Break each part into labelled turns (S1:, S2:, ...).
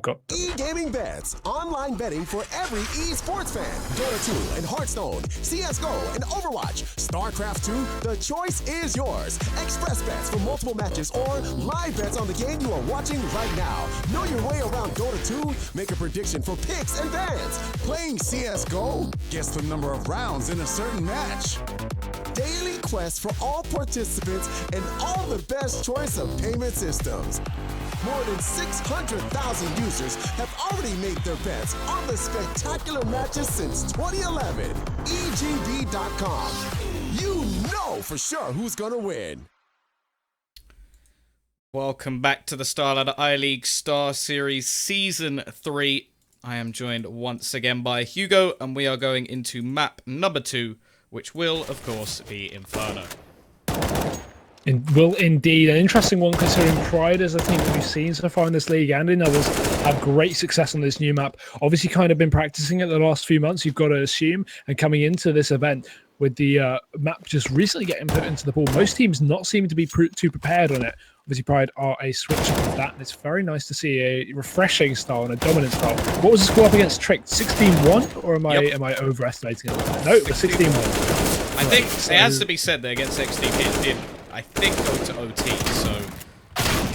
S1: welcome.
S2: E-gaming bets, online betting for every esports fan. Dota 2 and Hearthstone, CSGO and Overwatch, StarCraft 2, the choice is yours. Express bets for multiple matches or live bets on the game you are watching right now. Know your way around Dota 2? Make a prediction for picks and bans. Playing CSGO? Guess the number of rounds in a certain match. Daily quest for all participants and all the best choice of payment systems. More than 600,000 users have already made their bets on the spectacular matches since 2011. EGB.com. You know for sure who's gonna win.
S3: Welcome back to the Starladder I-League StarSeries Season 3. I am joined once again by Hugo, and we are going into map number 2, which will, of course, be Inferno.
S1: Will indeed. An interesting one considering Pride as a team that we've seen so far in this league and in others have great success on this new map. Obviously kind of been practicing it the last few months, you've got to assume, and coming into this event with the map just recently getting put into the pool. Most teams not seeming to be too prepared on it. Obviously Pride are a switch of that, and it's very nice to see a refreshing style and a dominant style. What was the score up against Trick? 16-1? Or am I overestimating it? No, it was 16-1.
S3: I think it has to be said that against XDP it did, I think, go to OT, so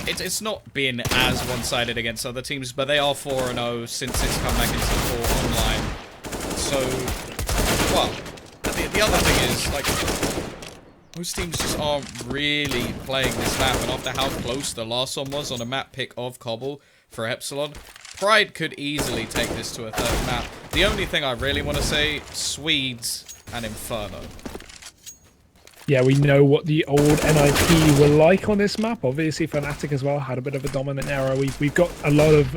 S3: it's not been as one-sided against other teams, but they are 4-0 since it's come back into the pool online. So, well, the other thing is, like, most teams just aren't really playing this map, and after how close the last one was on a map pick of Cobble for Epsilon, Pride could easily take this to a third map. The only thing I really want to say, Swedes and Inferno.
S1: Yeah, we know what the old NIP were like on this map. Obviously, Fnatic as well had a bit of a dominant era. We've got a lot of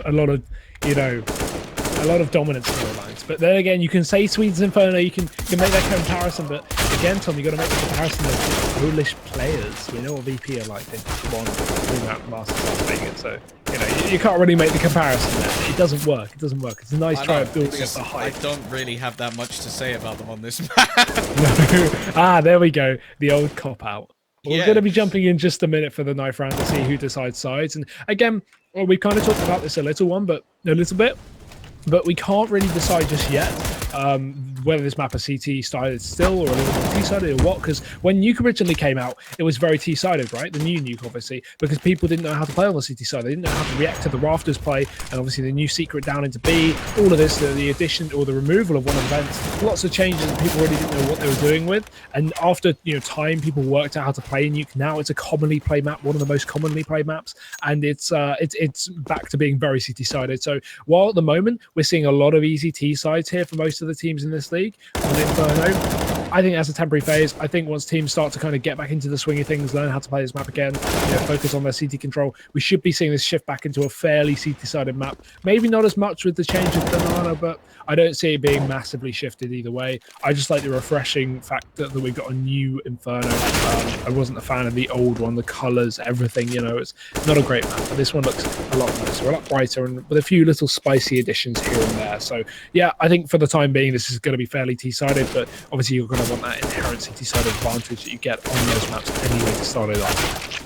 S1: you know, a lot of dominant storylines. But then again, you can say Swedes Inferno, you can make that comparison. But again, Tom, you got to make the comparison of Polish players. We know what VP are like. They won throughout Masters Las Vegas, so you know you can't really make the comparison there. It doesn't work. It doesn't work. It's a nice try of building up the hype.
S3: I don't really have that much to say about them on this map.
S1: No. There we go. The old cop out. We're going to be jumping in just a minute for the knife round to see who decides sides. And again, well, we've kind of talked about this a little bit, but we can't really decide just yet whether this map is CT-sided still or a little more T-sided or what, because when Nuke originally came out, it was very T-sided, right? The new Nuke, obviously, because people didn't know how to play on the CT side. They didn't know how to react to the Rafters play, and obviously the new secret down into B, all of this, the addition or the removal of one event, lots of changes and people really didn't know what they were doing with. And after time, people worked out how to play Nuke. Now it's a commonly played map, one of the most commonly played maps, and it's back to being very CT-sided. So while at the moment we're seeing a lot of easy T-sides here for most of the teams in this league on Inferno, I think that's a temporary phase. I think once teams start to kind of get back into the swing of things, learn how to play this map again, focus on their CT control, we should be seeing this shift back into a fairly CT-sided map. Maybe not as much with the change of Banana, but I don't see it being massively shifted either way. I just like the refreshing fact that we've got a new Inferno. I wasn't a fan of the old one, the colors, everything, it's not a great map, but this one looks a lot nicer, a lot brighter, and with a few little spicy additions here and there. So yeah, I think for the time being, this is going to be fairly T-sided, but obviously you're going to want that inherent T-sided advantage that you get on those maps anyway to start it off.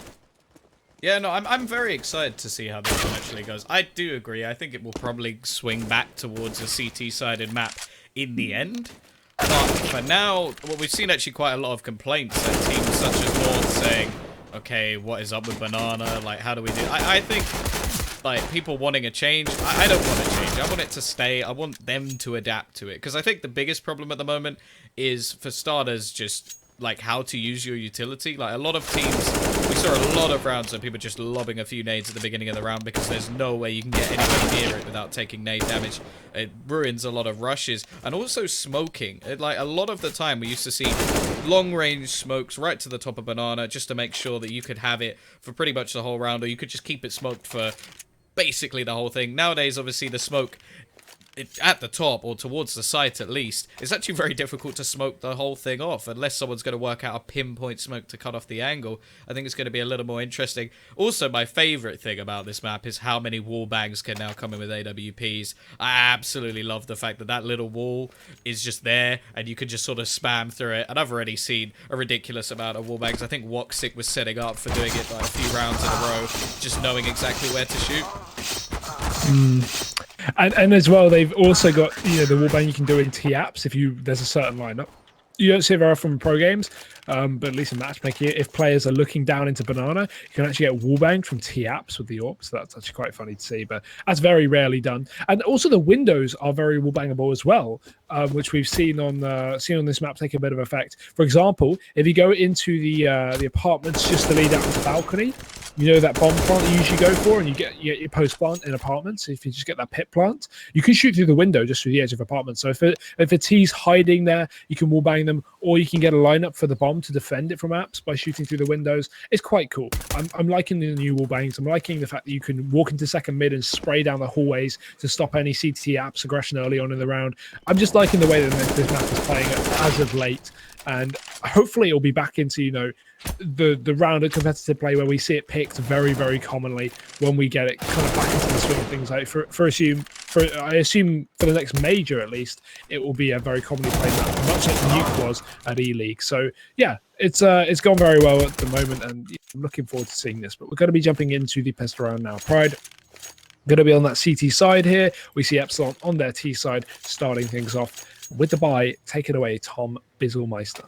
S3: Yeah, no, I'm very excited to see how this one actually goes. I do agree. I think it will probably swing back towards a CT-sided map in the end. But for now, well, we've seen actually quite a lot of complaints at teams such as North saying, okay, what is up with Banana? Like, how do we do it? I think, like, people wanting a change, I don't want a change. I want it to stay. I want them to adapt to it. Because I think the biggest problem at the moment is, for starters, just like how to use your utility. Like a lot of teams, we saw a lot of rounds of people just lobbing a few nades at the beginning of the round because there's no way you can get anywhere near it without taking nade damage. It ruins a lot of rushes, and also smoking. Like a lot of the time we used to see long range smokes right to the top of Banana just to make sure that you could have it for pretty much the whole round, or you could just keep it smoked for basically the whole thing. Nowadays, obviously, the smoke at the top, or towards the site at least, it's actually very difficult to smoke the whole thing off unless someone's going to work out a pinpoint smoke to cut off the angle. I think it's going to be a little more interesting. Also, my favorite thing about this map is how many wall bangs can now come in with AWPs. I absolutely love the fact that that little wall is just there and you can just sort of spam through it. And I've already seen a ridiculous amount of wall bangs. I think Woxic was setting up for doing it like a few rounds in a row, just knowing exactly where to shoot.
S1: And as well, they've also got the wallbang you can do in T-apps if there's a certain lineup. You don't see it very often in pro games, but at least in matchmaking, if players are looking down into banana, you can actually get wallbanged from T-apps with the AWP, so that's actually quite funny to see, but that's very rarely done. And also the windows are very wallbangable as well, which we've seen on this map take a bit of effect. For example, if you go into the apartments just to lead out to the balcony, that bomb plant you usually go for, and you get your post plant in apartments. If you just get that pit plant, you can shoot through the window just through the edge of apartments. So if a T's hiding there, you can wallbang them, or you can get a lineup for the bomb to defend it from apps by shooting through the windows. It's quite cool. I'm liking the new wallbangs. I'm liking the fact that you can walk into second mid and spray down the hallways to stop any CT apps aggression early on in the round. I'm just liking the way that this map is playing as of late. And hopefully it'll be back into, the round of competitive play where we see it picked very, very commonly when we get it kind of back into the swing of things. Like I assume for the next major, at least, it will be a very commonly played map, much like Nuke was at E-League. So yeah, it's gone very well at the moment, and I'm looking forward to seeing this. But we're going to be jumping into the pistol round now. Pride going to be on that CT side here. We see Epsilon on their T side starting things off. With the buy, take it away, Tom Bizzlemeister.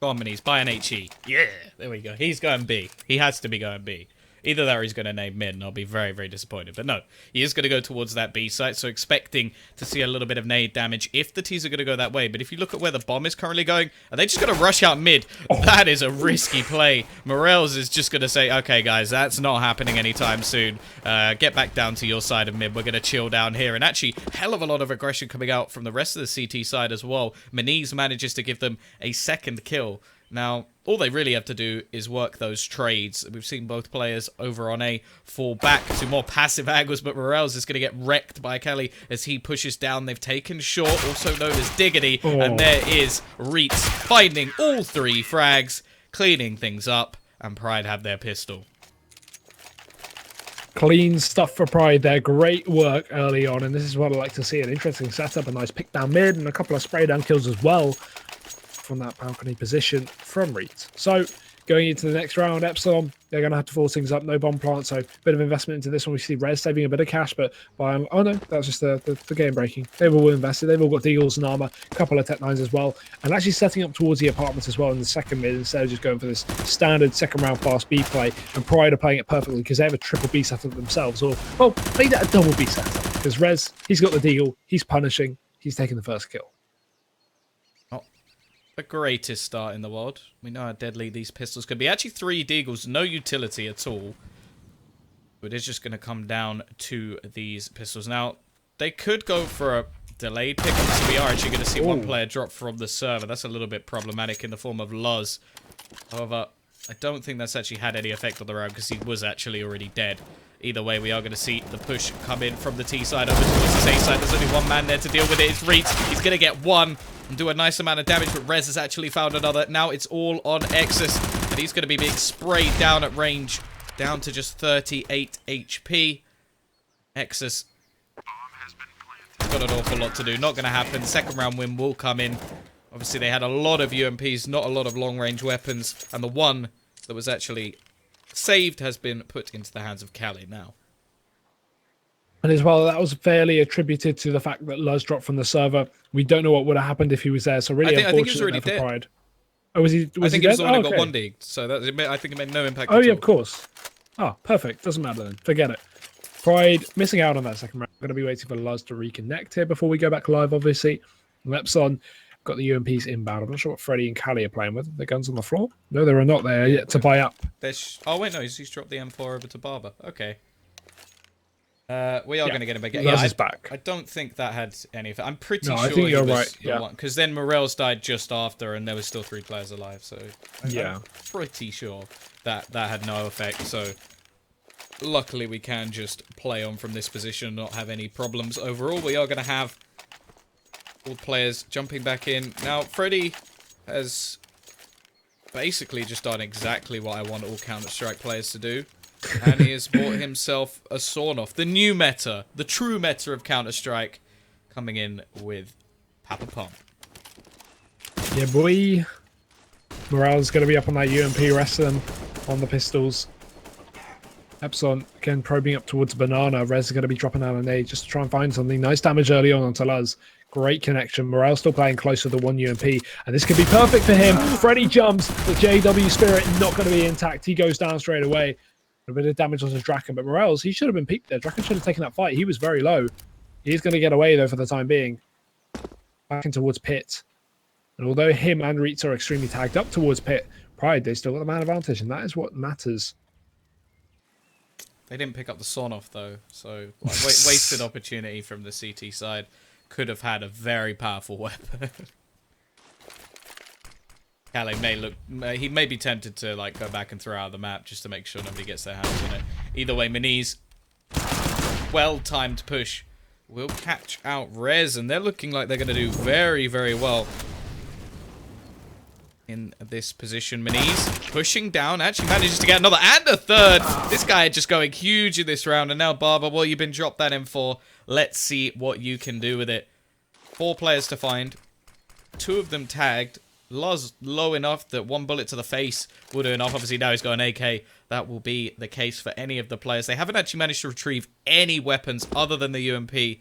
S3: Go on, Minis, buy an HE. Yeah, there we go. He's going B. He has to be going B. Either that or he's going to name mid, and I'll be very, very disappointed. But no, he is going to go towards that B site, so expecting to see a little bit of nade damage if the T's are going to go that way. But if you look at where the bomb is currently going, are they just going to rush out mid? Oh. That is a risky play. Morels is just going to say, okay, guys, that's not happening anytime soon. Get back down to your side of mid. We're going to chill down here. And actually, hell of a lot of aggression coming out from the rest of the CT side as well. Maniz manages to give them a second kill. Now, all they really have to do is work those trades. We've seen both players over on A fall back to more passive angles, but Morels is going to get wrecked by Kelly as he pushes down. They've taken short, also known as Diggity, and there is Reitz finding all three frags, cleaning things up, and Pride have their pistol.
S1: Clean stuff for Pride there. Great work early on, and this is what I like to see. An interesting setup, a nice pick down mid, and a couple of spray down kills as well from that balcony position from Reitz. So going into the next round, Epsilon, they're going to have to force things up. No bomb plant, so a bit of investment into this one. We see Rez saving a bit of cash, but oh no, that's just the game breaking. They've all invested. They've all got deagles and armor, a couple of Tech 9s as well, and actually setting up towards the apartments as well in the second mid instead of just going for this standard second round fast B play. And Pride are playing it perfectly because they have a triple B setup themselves, or well, maybe that a double B setup because Rez, he's got the deagle, he's punishing, he's taking the first kill.
S3: The greatest start in the world. We know how deadly these pistols could be. Actually, 3 deagles, no utility at all. But it's just going to come down to these pistols. Now, they could go for a delayed pick, so we are actually going to see one player drop from the server. That's a little bit problematic in the form of Luz. However, I don't think that's actually had any effect on the round because he was actually already dead. Either way, we are going to see the push come in from the T side over towards the A side. There's only one man there to deal with it. It's Reitz. He's going to get one and do a nice amount of damage, but Rez has actually found another. Now it's all on Exus, and he's going to be being sprayed down at range, down to just 38 HP. Exus got an awful lot to do. Not going to happen. Second round win will come in. Obviously, they had a lot of UMPs, not a lot of long-range weapons, and the one that was actually saved has been put into the hands of Cali now.
S1: And as well, that was fairly attributed to the fact that Luz dropped from the server. We don't know what would have happened if he was there, so really
S3: I think he was already dead.
S1: Pride. Oh, was he?
S3: I think he was the one who got
S1: okay.
S3: one degged, so that, I think it made no impact.
S1: Oh
S3: at
S1: yeah,
S3: all.
S1: of course. Oh, perfect. Doesn't matter then. Forget it. Pride missing out on that second round. We're going to be waiting for Luz to reconnect here before we go back live, obviously. Epsilon got the UMPs inbound. I'm not sure what Freddy and Callie are playing with. The guns on the floor? No, they are not there yet to buy up.
S3: Oh, wait, no, he's dropped the M4 over to Barber. Okay. We are going to get him back.
S1: Luz is back.
S3: I don't think that had any effect. I'm pretty sure
S1: I think you're right.
S3: Yeah. Because then Morels died just after, and there was still 3 players alive. So I'm pretty sure that had no effect. So luckily, we can just play on from this position and not have any problems. Overall, we are going to have all players jumping back in. Now, Freddy has basically just done exactly what I want all Counter-Strike players to do. And he has bought himself a sawn-off. The new meta, the true meta of Counter-Strike, coming in with Papa Pump.
S1: Yeah, boy. Morale's going to be up on that UMP, rest of them on the pistols. Epsilon, again, probing up towards Banana. Rez is going to be dropping out an A just to try and find something. Nice damage early on onto Luz. Great connection. Morale still playing close to the 1 UMP. And this could be perfect for him. Freddy jumps. The JW Spirit not going to be intact. He goes down straight away. A bit of damage onto Draken. But Morales, he should have been peaked there. Draken should have taken that fight. He was very low. He's going to get away, though, for the time being. Back in towards Pit. And although him and Reitz are extremely tagged up towards Pit, Pride, they still got the man advantage. And that is what matters.
S3: They didn't pick up the Son-off, though, so wasted opportunity from the CT side. Could have had a very powerful weapon. Calais he may be tempted to like go back and throw out the map just to make sure nobody gets their hands on it. Either way, Maniz, well-timed push will catch out Rez, and they're looking like they're going to do very, very well in this position. Maniz pushing down, actually manages to get another and a third. This guy just going huge in this round. And now Barber, well, you've been dropped that M4. Let's see what you can do with it. 4 players to find. 2 of them tagged. Luz low enough that 1 bullet to the face will do enough. Obviously now he's got an AK. That will be the case for any of the players. They haven't actually managed to retrieve any weapons other than the UMP. It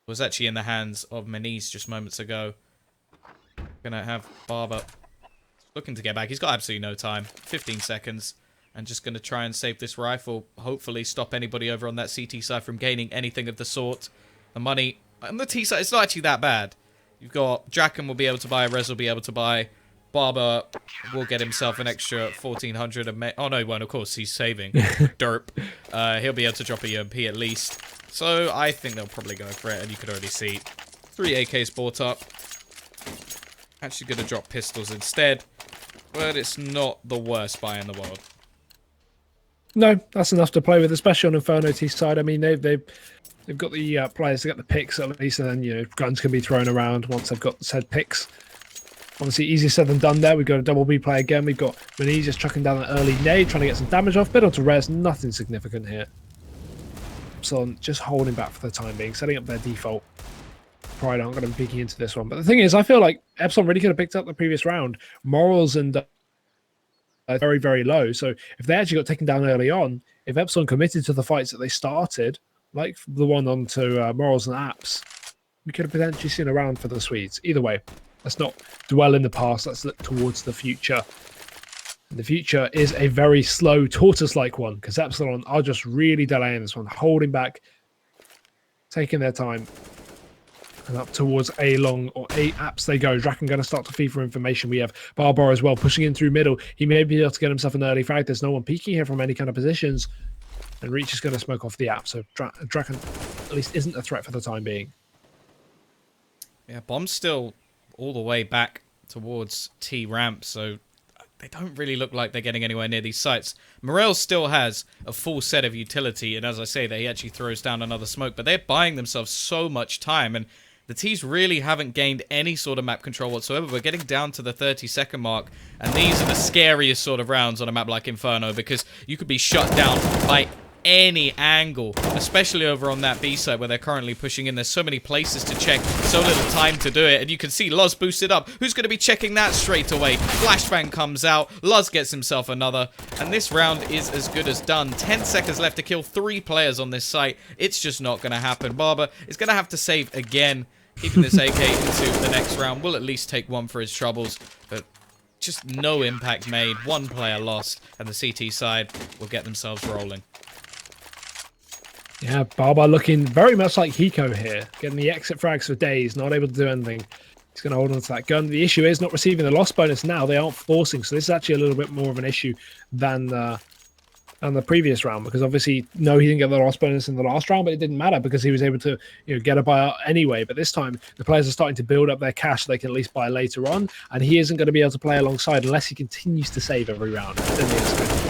S3: was actually in the hands of Maniz just moments ago. Gonna have Barber looking to get back. He's got absolutely no time. 15 seconds. And just going to try and save this rifle. Hopefully stop anybody over on that CT side from gaining anything of the sort. The money on the T side, it's not actually that bad. You've got Draken will be able to buy. Rez will be able to buy. Barber will get himself an extra 1,400. Oh, no, he won't. Of course, he's saving. Derp. He'll be able to drop a UMP at least. So I think they'll probably go for it. And you could already see 3 AKs bought up. Actually going to drop pistols instead. But it's not the worst buy in the world.
S1: No, that's enough to play with, especially on Inferno T side. I mean, they've got the players to get the picks at least, and then, you know, guns can be thrown around once they've got said picks. Obviously, easier said than done there. We've got a double B play again. We've got Maniz just chucking down an early nade, trying to get some damage off. Bit onto Rez, nothing significant here. Epsilon just holding back for the time being, setting up their default. Pride aren't going to be peeking into this one. But the thing is, I feel like Epsilon really could have picked up the previous round. Morals and very, very low. So if they actually got taken down early on, if Epsilon committed to the fights that they started, like the one onto Morals and Apps, we could have potentially seen a round for the Swedes. Either way, let's not dwell in the past. Let's look towards the future. And the future is a very slow, tortoise-like one, because Epsilon are just really delaying this one, holding back, taking their time. And up towards A long or A apps they go. Draken going to start to feed for information. We have Barbar as well pushing in through middle. He may be able to get himself an early frag. There's no one peeking here from any kind of positions. And Reach is going to smoke off the app. So Draken at least isn't a threat for the time being.
S3: Yeah, Bomb's still all the way back towards T ramp. So they don't really look like they're getting anywhere near these sites. Morel still has a full set of utility. And as I say, he actually throws down another smoke. But they're buying themselves so much time. And the T's really haven't gained any sort of map control whatsoever. We're getting down to the 30-second mark, and these are the scariest sort of rounds on a map like Inferno, because you could be shut down by any angle, especially over on that B side where they're currently pushing in. There's so many places to check, so little time to do it, and you can see Luz boosted up. Who's going to be checking that straight away? Flashbang comes out, Luz gets himself another, and this round is as good as done. 10 seconds left to kill 3 players on this site. It's just not going to happen. Barber is going to have to save again. Keeping this AK into the next round will at least take 1 for his troubles, but just no impact made. 1 player lost, and the CT side will get themselves rolling.
S1: Yeah, Barbar looking very much like Hiko here, getting the exit frags for days, not able to do anything. He's going to hold on to that gun. The issue is not receiving the loss bonus now. They aren't forcing, so this is actually a little bit more of an issue than the previous round, because obviously, no, he didn't get the loss bonus in the last round, but it didn't matter because he was able to, you know, get a buyout anyway. But this time, the players are starting to build up their cash so they can at least buy later on, and he isn't going to be able to play alongside unless he continues to save every round.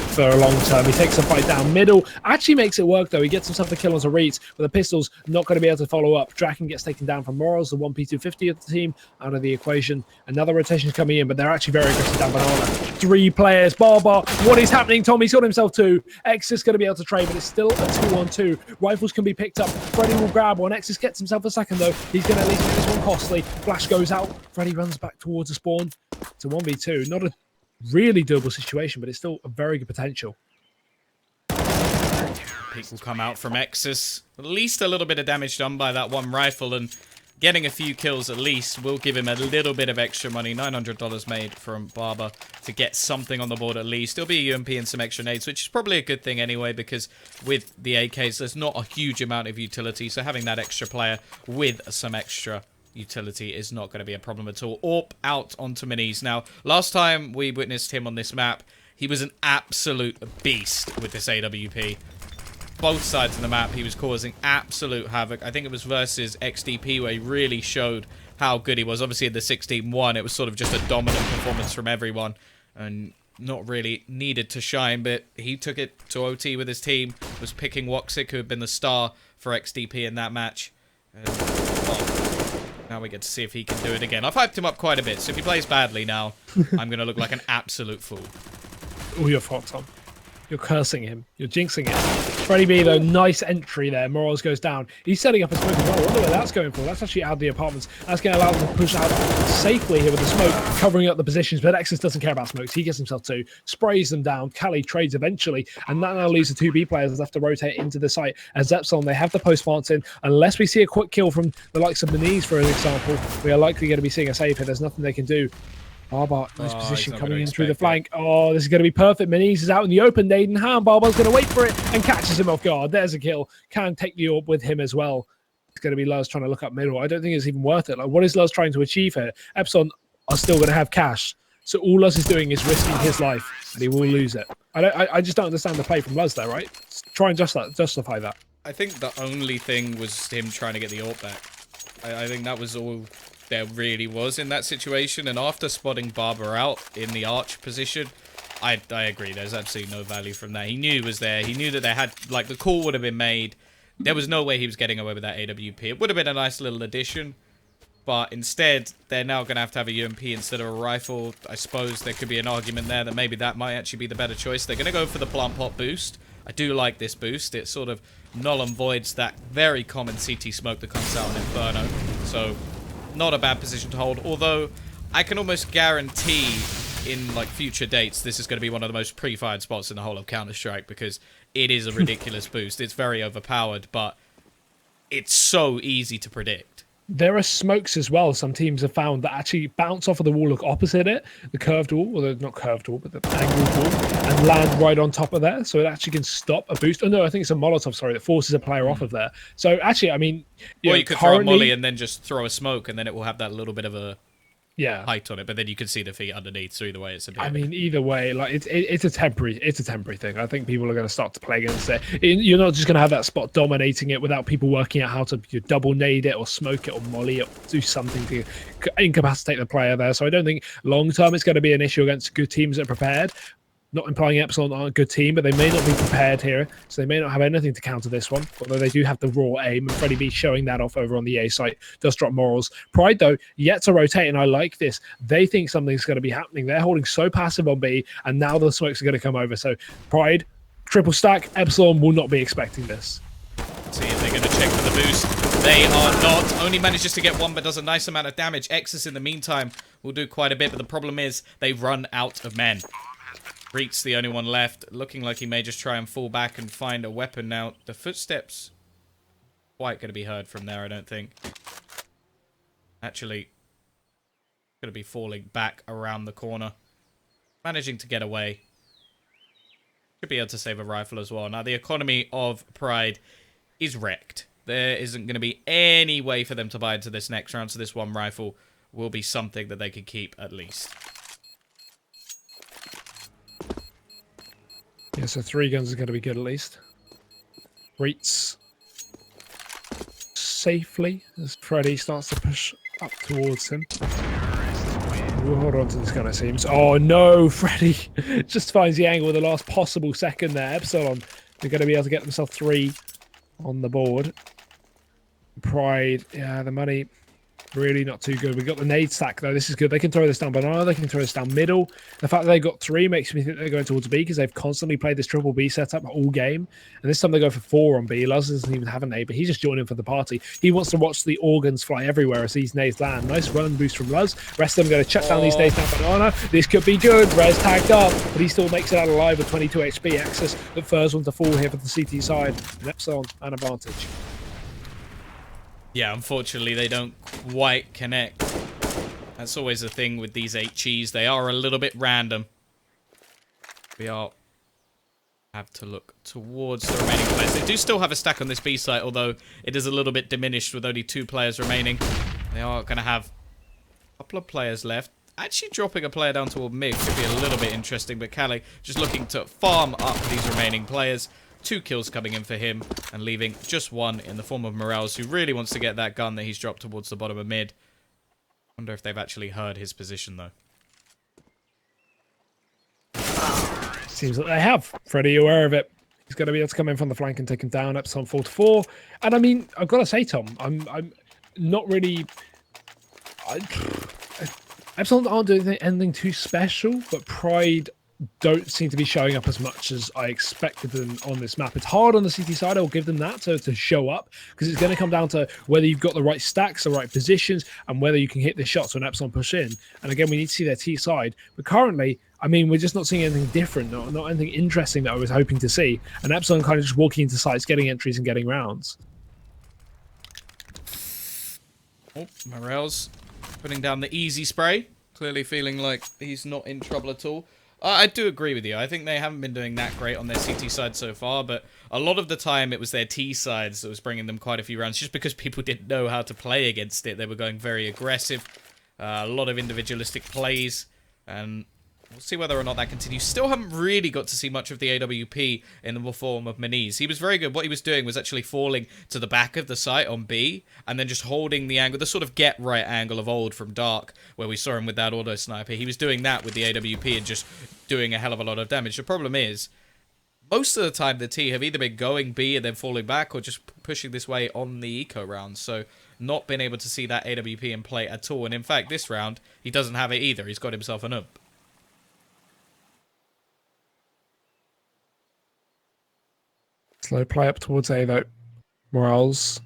S1: For a long term, he takes a fight down middle, actually makes it work though. He gets himself a kill onto Reeds, but the pistol's not going to be able to follow up. Draken gets taken down from Morals, the 1P250 of the team, out of the equation. Another rotation is coming in, but they're actually very aggressive down Banana. 3 players, Barbar, what is happening? Tommy's got himself 2. X is going to be able to trade, but it's still a 2-on-2. Rifles can be picked up. Freddy will grab one. X gets himself a second though. He's going to at least make this one costly. Flash goes out. Freddy runs back towards the spawn. It's a 1v2. Not a really doable situation, but it's still a very good potential.
S3: Peak will come out from Exus. At least a little bit of damage done by that one rifle, and getting a few kills at least will give him a little bit of extra money. $900 made from Barber to get something on the board at least. There'll be a UMP and some extra nades, which is probably a good thing anyway, because with the AKs, there's not a huge amount of utility, so having that extra player with some extra utility is not going to be a problem at all. Orp out onto minis. Now, last time we witnessed him on this map, he was an absolute beast with this AWP. Both sides of the map, he was causing absolute havoc. I think it was versus XDP where he really showed how good he was. Obviously, in the 16-1, it was sort of just a dominant performance from everyone and not really needed to shine, but he took it to OT with his team, was picking Woxic, who had been the star for XDP in that match. Well, now we get to see if he can do it again. I've hyped him up quite a bit, so if he plays badly now, I'm going to look like an absolute fool.
S1: Oh, you're fault, Tom. You're cursing him. You're jinxing it. Freddie B, though, nice entry there. Morals goes down. He's setting up a smoke as well. I wonder where that's going for. That's actually out of the apartments. That's going to allow them to push out safely here with the smoke, covering up the positions. But Exus doesn't care about smokes. He gets himself two, sprays them down. Cali trades eventually. And that now leaves the 2B players left to rotate into the site. As Epsilon, they have the post plants in. Unless we see a quick kill from the likes of Maniz, for an example, we are likely going to be seeing a save here. There's nothing they can do. Barber, nice position coming in through the flank. Oh, this is going to be perfect. Maniz is out in the open. Naden Ham. Barber's going to wait for it and catches him off guard. There's a kill. Can take the orb with him as well. It's going to be Luz trying to look up middle. I don't think it's even worth it. Like, what is Luz trying to achieve here? Epsilon are still going to have cash. So all Luz is doing is risking his life, and he will lose it. I just don't understand the play from Luz there, right? Try and justify that.
S3: I think the only thing was him trying to get the orb back. I think that was all there really was in that situation, and after spotting Barber out in the arch position, I agree, there's absolutely no value from that. He knew he was there. He knew that they had, like, the call would have been made. There was no way he was getting away with that AWP. It would have been a nice little addition, but instead, they're now going to have a UMP instead of a rifle. I suppose there could be an argument there that maybe that might actually be the better choice. They're going to go for the plant pot boost. I do like this boost. It sort of null and voids that very common CT smoke that comes out in Inferno. So, not a bad position to hold, although I can almost guarantee in like future dates this is going to be one of the most pre-fired spots in the whole of Counter-Strike, because it is a ridiculous boost. It's very overpowered, but it's so easy to predict.
S1: There are smokes as well, some teams have found, that actually bounce off of the wall, look opposite it, the curved wall, or the not curved wall, but the angled wall, and land right on top of there, so it actually can stop a boost. Oh no, I think it's a Molotov, sorry, that forces a player off of there. So actually, I mean,
S3: or you could throw a molly and then just throw a smoke, and then it will have that little bit of a height on it, but then you can see the feet underneath. So either way, it's a bit.
S1: I mean, either way, like it's a temporary thing. I think people are going to start to play against it. You're not just going to have that spot dominating it without people working out how to double nade it or smoke it or molly it, or do something to incapacitate the player there. So I don't think long term it's going to be an issue against good teams that are prepared. Not implying Epsilon aren't a good team, but they may not be prepared here, so they may not have anything to counter this one, although they do have the raw aim, and Freddie B showing that off over on the A site does drop morals. Pride, though, yet to rotate, and I like this. They think something's going to be happening. They're holding so passive on B, and now the smokes are going to come over. So Pride, triple stack, Epsilon will not be expecting this.
S3: See if they're going to check for the boost. They are not. Only manages to get one, but does a nice amount of damage. Exus, in the meantime, will do quite a bit, but the problem is they run out of men. Reek's the only one left, looking like he may just try and fall back and find a weapon now. The footsteps quite going to be heard from there, I don't think. Actually, going to be falling back around the corner. Managing to get away. Should be able to save a rifle as well. Now, the economy of Pride is wrecked. There isn't going to be any way for them to buy into this next round, so this one rifle will be something that they could keep at least.
S1: Yeah, so 3 guns is going to be good at least. Reets safely as Freddy starts to push up towards him. We'll hold on to this gun, it seems. Oh no, Freddy just finds the angle with the last possible second there. Epsilon, they're going to be able to get themselves 3 on the board. Pride, yeah, the money Really not too good. We got the nade stack though. This is good. They can throw this down banana. They can throw this down middle. The fact that they got 3 makes me think they're going towards B because they've constantly played this triple B setup all game. And this time they go for 4 on B. Luz doesn't even have a nade, but he's just joining for the party. He wants to watch the organs fly everywhere as these nades land. Nice run boost from Luz. Rest of them going to chuck down these nades down banana. This could be good. Rez tagged up, but he still makes it out alive with 22 HP. Access the first one to fall here for the CT side. And Epsilon an advantage.
S3: Yeah, unfortunately, they don't quite connect. That's always the thing with these HEs. They are a little bit random. We have to look towards the remaining players. They do still have a stack on this B site, although it is a little bit diminished with only 2 players remaining. They are going to have a couple of players left. Actually, dropping a player down toward mid could be a little bit interesting, but Kali just looking to farm up these remaining players. 2 kills coming in for him, and leaving just 1 in the form of Morales, who really wants to get that gun that he's dropped towards the bottom of mid. Wonder if they've actually heard his position, though.
S1: Seems like they have. Freddy aware of it. He's going to be able to come in from the flank and take him down. Epsilon 4-4. And I mean, I've got to say, Tom, I'm not really... Epsilon aren't doing anything too special, but Pride don't seem to be showing up as much as I expected them on this map. It's hard on the CT side, I'll give them that, to show up, because it's going to come down to whether you've got the right stacks, the right positions, and whether you can hit the shots when Epsilon push in. And again, we need to see their T side. But currently, I mean, we're just not seeing anything different, not anything interesting that I was hoping to see. And Epsilon kind of just walking into sites, getting entries and getting rounds.
S3: Oh, Morales putting down the easy spray. Clearly feeling like he's not in trouble at all. I do agree with you. I think they haven't been doing that great on their CT side so far, but a lot of the time it was their T sides that was bringing them quite a few rounds, just because people didn't know how to play against it. They were going very aggressive, a lot of individualistic plays, and we'll see whether or not that continues. Still haven't really got to see much of the AWP in the form of Maniz. He was very good. What he was doing was actually falling to the back of the site on B, and then just holding the angle, the sort of get right angle of old from Dark, where we saw him with that auto sniper. He was doing that with the AWP and just doing a hell of a lot of damage. The problem is, most of the time the T have either been going B and then falling back, or just pushing this way on the eco round. So not been able to see that AWP in play at all. And in fact, this round, he doesn't have it either. He's got himself an ump.
S1: Slow play up towards A though. Morales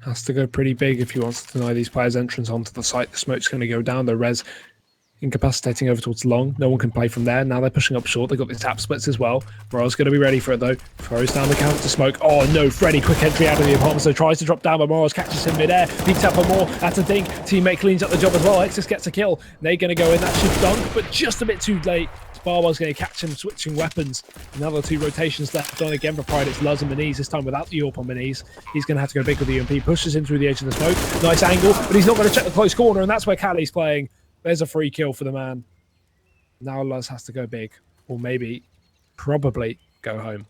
S1: has to go pretty big if he wants to deny these players entrance onto the site. The smoke's going to go down. The res incapacitating over towards long. No one can play from there. Now they're pushing up short. They've got the tap splits as well. Morales going to be ready for it though. Throws down the counter smoke. Oh no, Freddy quick entry out of the apartment. So tries to drop down, but Morales catches him midair. Peeks out for more. That's a dink. Teammate cleans up the job as well. Exus gets a kill. They're going to go in. That should dunk, but just a bit too late. Barbar's going to catch him switching weapons. Another 2 rotations left on again for Pride. It's Luz and Maniz, this time without the AWP on Maniz. He's going to have to go big with the UMP. Pushes him through the edge of the smoke. Nice angle, but he's not going to check the close corner, and that's where Kali's playing. There's a free kill for the man. Now Luz has to go big, or maybe, probably, go home.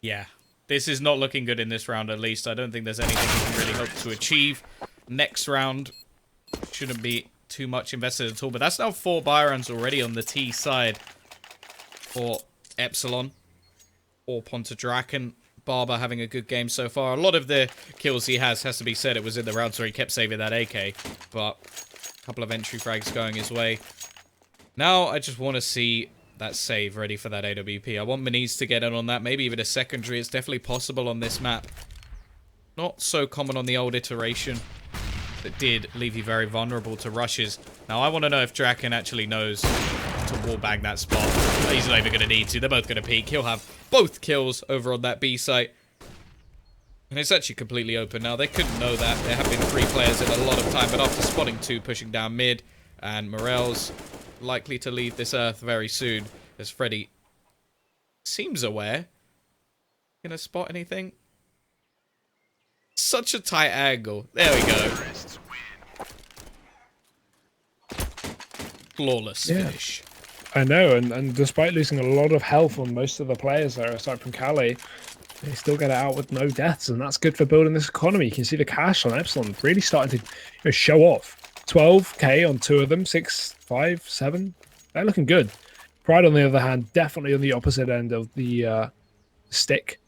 S3: Yeah, this is not looking good in this round, at least. I don't think there's anything we can really hope to achieve. Next round shouldn't be too much invested at all, but that's now 4 Byrons already on the T side for Epsilon or Ponta Draken. Barber having a good game so far. A lot of the kills he has to be said. It was in the rounds where he kept saving that AK, but a couple of entry frags going his way. Now I just want to see that save ready for that AWP. I want Maniz to get in on that, maybe even a secondary. It's definitely possible on this map. Not so common on the old iteration. That did leave you very vulnerable to rushes. Now, I want to know if Draken actually knows to wallbang that spot. He's not even going to need to. They're both going to peek. He'll have both kills over on that B site. And it's actually completely open now. They couldn't know that. There have been 3 players in a lot of time, but after spotting 2 pushing down mid, and Morel's likely to leave this earth very soon, as Freddy seems aware. Gonna spot anything? Such a tight angle. There we go. Flawless finish.
S1: I know, and despite losing a lot of health on most of the players there, aside from Kali, they still get it out with no deaths, and that's good for building this economy. You can see the cash on Epsilon really starting to show off. 12k on 2 of them, 6, 5, 7. They're looking good. Pride, on the other hand, definitely on the opposite end of the stick.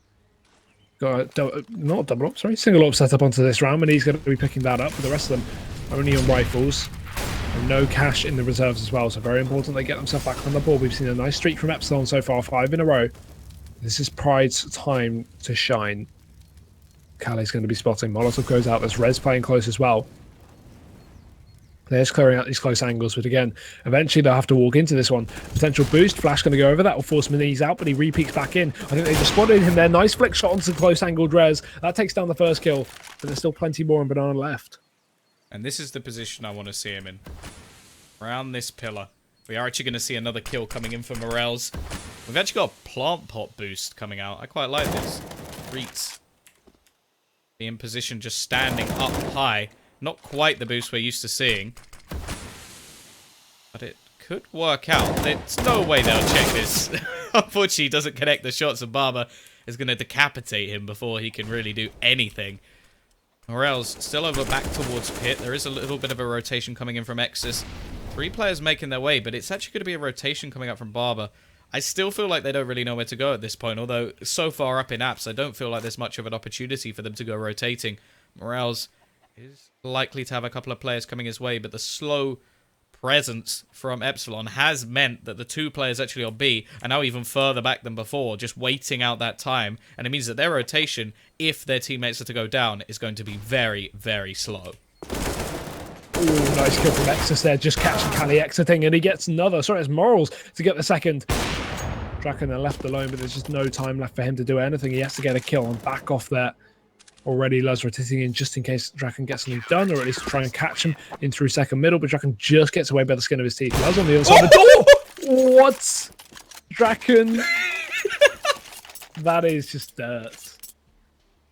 S1: got not double up, sorry, single up set up onto this round, and he's going to be picking that up. But the rest of them are only on rifles. And no cash in the reserves as well, so very important they get themselves back on the board. We've seen a nice streak from Epsilon so far, 5 in a row. This is Pride's time to shine. Kali's going to be spotting. Molotov goes out. There's Rez playing close as well. They're just clearing out these close angles, but again, eventually they'll have to walk into this one. Potential boost. Flash going to go over. That will force Maniz out, but he re-peeks back in. I think they just spotted him there. Nice flick shot onto close angled Rez. That takes down the first kill, but there's still plenty more on Banana left.
S3: And this is the position I want to see him in. Around this pillar. We are actually going to see another kill coming in for Morels. We've actually got a plant pot boost coming out. I quite like this. Reets. Be in position just standing up high. Not quite the boost we're used to seeing. But it could work out. There's no way they'll check this. Unfortunately, he doesn't connect the shots, and Barber is going to decapitate him before he can really do anything. Morels still over back towards Pit. There is a little bit of a rotation coming in from Exus. 3 players making their way, but it's actually going to be a rotation coming up from Barber. I still feel like they don't really know where to go at this point, although so far up in apps, I don't feel like there's much of an opportunity for them to go rotating. Morels is likely to have a couple of players coming his way, but the slow presence from Epsilon has meant that the 2 players actually on B are now even further back than before, just waiting out that time, and it means that their rotation, if their teammates are to go down, is going to be very, very slow.
S1: Ooh, nice kill from Exus there, just catching Kali exiting, and he gets another. Sorry, it's Morels to get the second. Draken are left alone, but there's just no time left for him to do anything. He has to get a kill and back off there. Already Luz rotating in just in case Draken gets something done, or at least try and catch him in through second middle, but Draken just gets away by the skin of his teeth. Luz on the other side of the door! What? Draken? That is just dirt.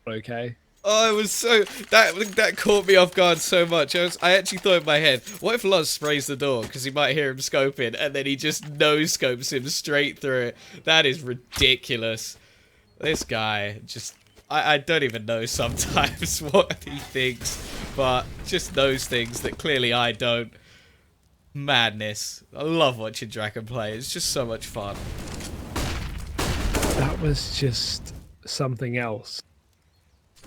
S1: Okay.
S3: Oh, it was so... That caught me off guard so much. I actually thought in my head, what if Luz sprays the door? Because he might hear him scoping, and then he just no-scopes him straight through it. That is ridiculous. This guy just... I don't even know sometimes what he thinks, but just those things that clearly I don't. Madness. I love watching Draken play. It's just so much fun.
S1: That was just something else.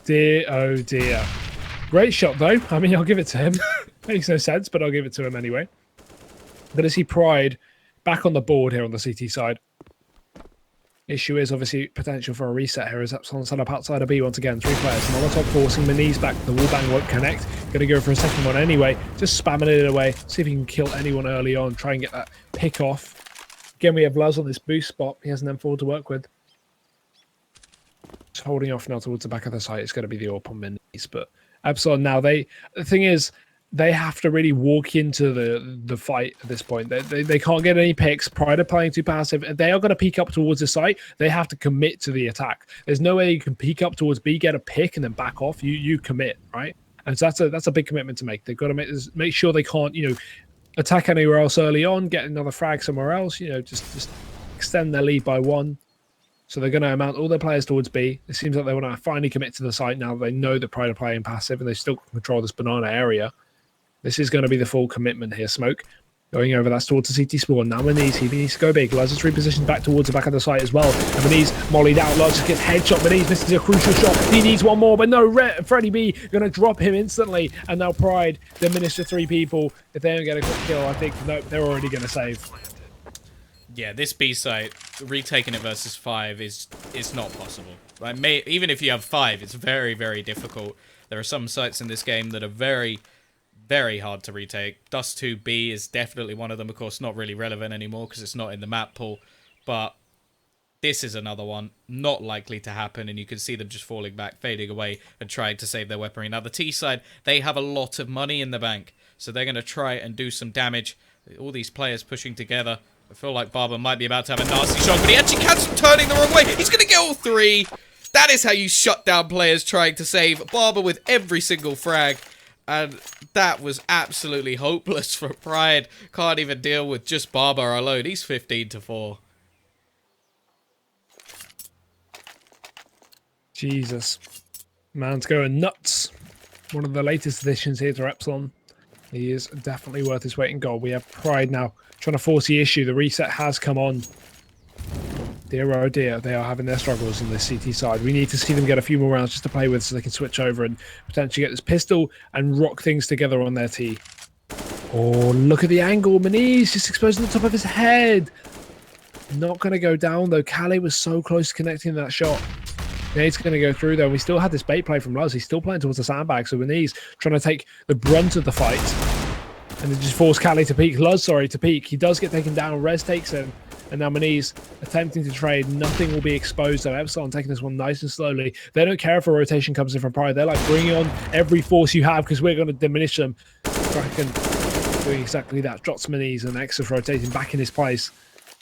S1: Dear, oh dear. Great shot, though. I mean, I'll give it to him. Makes no sense, but I'll give it to him anyway. But I see Pride back on the board here on the CT side. Issue is obviously potential for a reset here as Epsilon set up outside of B once again. 3 players. Molotov forcing Maniz back. The wallbang won't connect. Going to go for a second one anyway. Just spamming it away. See if he can kill anyone early on. Try and get that pick off. Again, we have Luz on this boost spot. He has an M4 to work with. Just holding off now towards the back of the site. It's going to be the AWP on Maniz. But Epsilon now, the thing is, they have to really walk into the fight at this point. They can't get any picks. Pride are playing too passive. If they are going to peek up towards the site, they have to commit to the attack. There's no way you can peek up towards B, get a pick, and then back off. You commit, right? And so that's a big commitment to make. They've got to make sure they can't, attack anywhere else early on, get another frag somewhere else, just extend their lead by 1. So they're going to mount all their players towards B. It seems like they want to finally commit to the site now that they know that Pride are playing passive and they still control this banana area. This is going to be the full commitment here. Smoke going over. That's towards the CT spawn. Now Maniz, he needs to go big. Luz is repositioned back towards the back of the site as well. And Maniz mollied out. Luz just gets headshot. Maniz misses a crucial shot. He needs one more, but no. Freddie B going to drop him instantly. And now Pride diminished to 3 people. If they don't get a quick kill, I think nope, they're already going to save.
S3: Yeah, this B site, retaking it versus 5 is not possible. Like, even if you have 5, it's very, very difficult. There are some sites in this game that are very, very hard to retake. Dust 2B is definitely one of them. Of course, not really relevant anymore because it's not in the map pool. But this is another one. Not likely to happen. And you can see them just falling back, fading away, and trying to save their weaponry. Now, the T side, they have a lot of money in the bank. So they're going to try and do some damage. All these players pushing together. I feel like Barber might be about to have a nasty shot, but he actually catches him turning the wrong way. He's going to get all 3. That is how you shut down players trying to save. Barber with every single frag. And that was absolutely hopeless for Pride. Can't even deal with just Barber alone. He's 15-4.
S1: Jesus. Man's going nuts. One of the latest additions here to Epsilon. He is definitely worth his weight in gold. We have Pride now trying to force the issue. The reset has come on. Dear oh dear, they are having their struggles on this CT side. We need to see them get a few more rounds just to play with so they can switch over and potentially get this pistol and rock things together on their T. Oh, look at the angle. Maniz just exposing the top of his head. Not going to go down, though. Calais was so close to connecting that shot. Nade's going to go through, though. We still had this bait play from Luz. He's still playing towards the sandbag, so Maniz trying to take the brunt of the fight. And then just force Calais to peek. Luz, sorry, to peek. He does get taken down. Rez takes him. And now Maniz attempting to trade. Nothing will be exposed, though. Epsilon taking this one nice and slowly. They don't care if a rotation comes in from Pride. They're like, bring on every force you have because we're going to diminish them. Kraken doing exactly that. Drops Maniz and Exus rotating back in his place.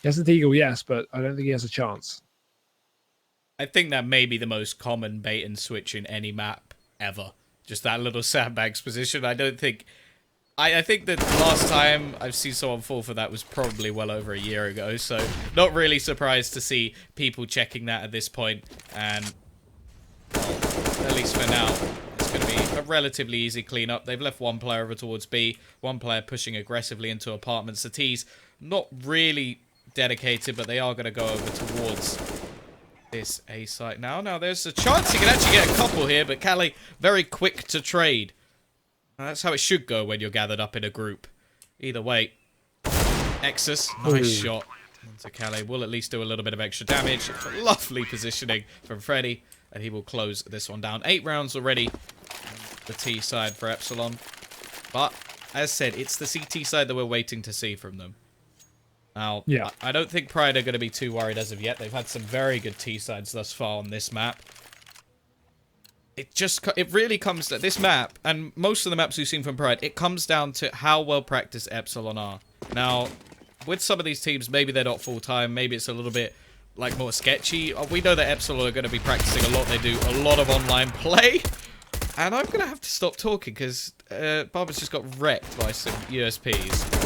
S1: He has the Deagle, yes, but I don't think he has a chance.
S3: I think that may be the most common bait and switch in any map ever. Just that little sandbags position. I don't think... I think that last time I've seen someone fall for that was probably well over a year ago, so not really surprised to see people checking that at this point, and well, at least for now, it's going to be a relatively easy cleanup. They've left one player over towards B, one player pushing aggressively into apartments. The T's not really dedicated, but they are going to go over towards this A site now. Now there's a chance you can actually get a couple here, but Calais very quick to trade. That's how it should go when you're gathered up in a group. Either way. Exus, nice shot into Calais. Will at least do a little bit of extra damage. Lovely positioning from Freddy. And he will close this one down. 8 rounds already. The T side for Epsilon. But, as said, it's the CT side that we're waiting to see from them. Now, yeah. I don't think Pride are going to be too worried as of yet. They've had some very good T sides thus far on this map. It really comes to this map, and most of the maps we've seen from Pride, it comes down to how well practiced Epsilon are. Now, with some of these teams, maybe they're not full-time, maybe it's a little bit, like, more sketchy. We know that Epsilon are going to be practicing a lot. They do a lot of online play. And I'm going to have to stop talking, because Barber's just got wrecked by some USPs.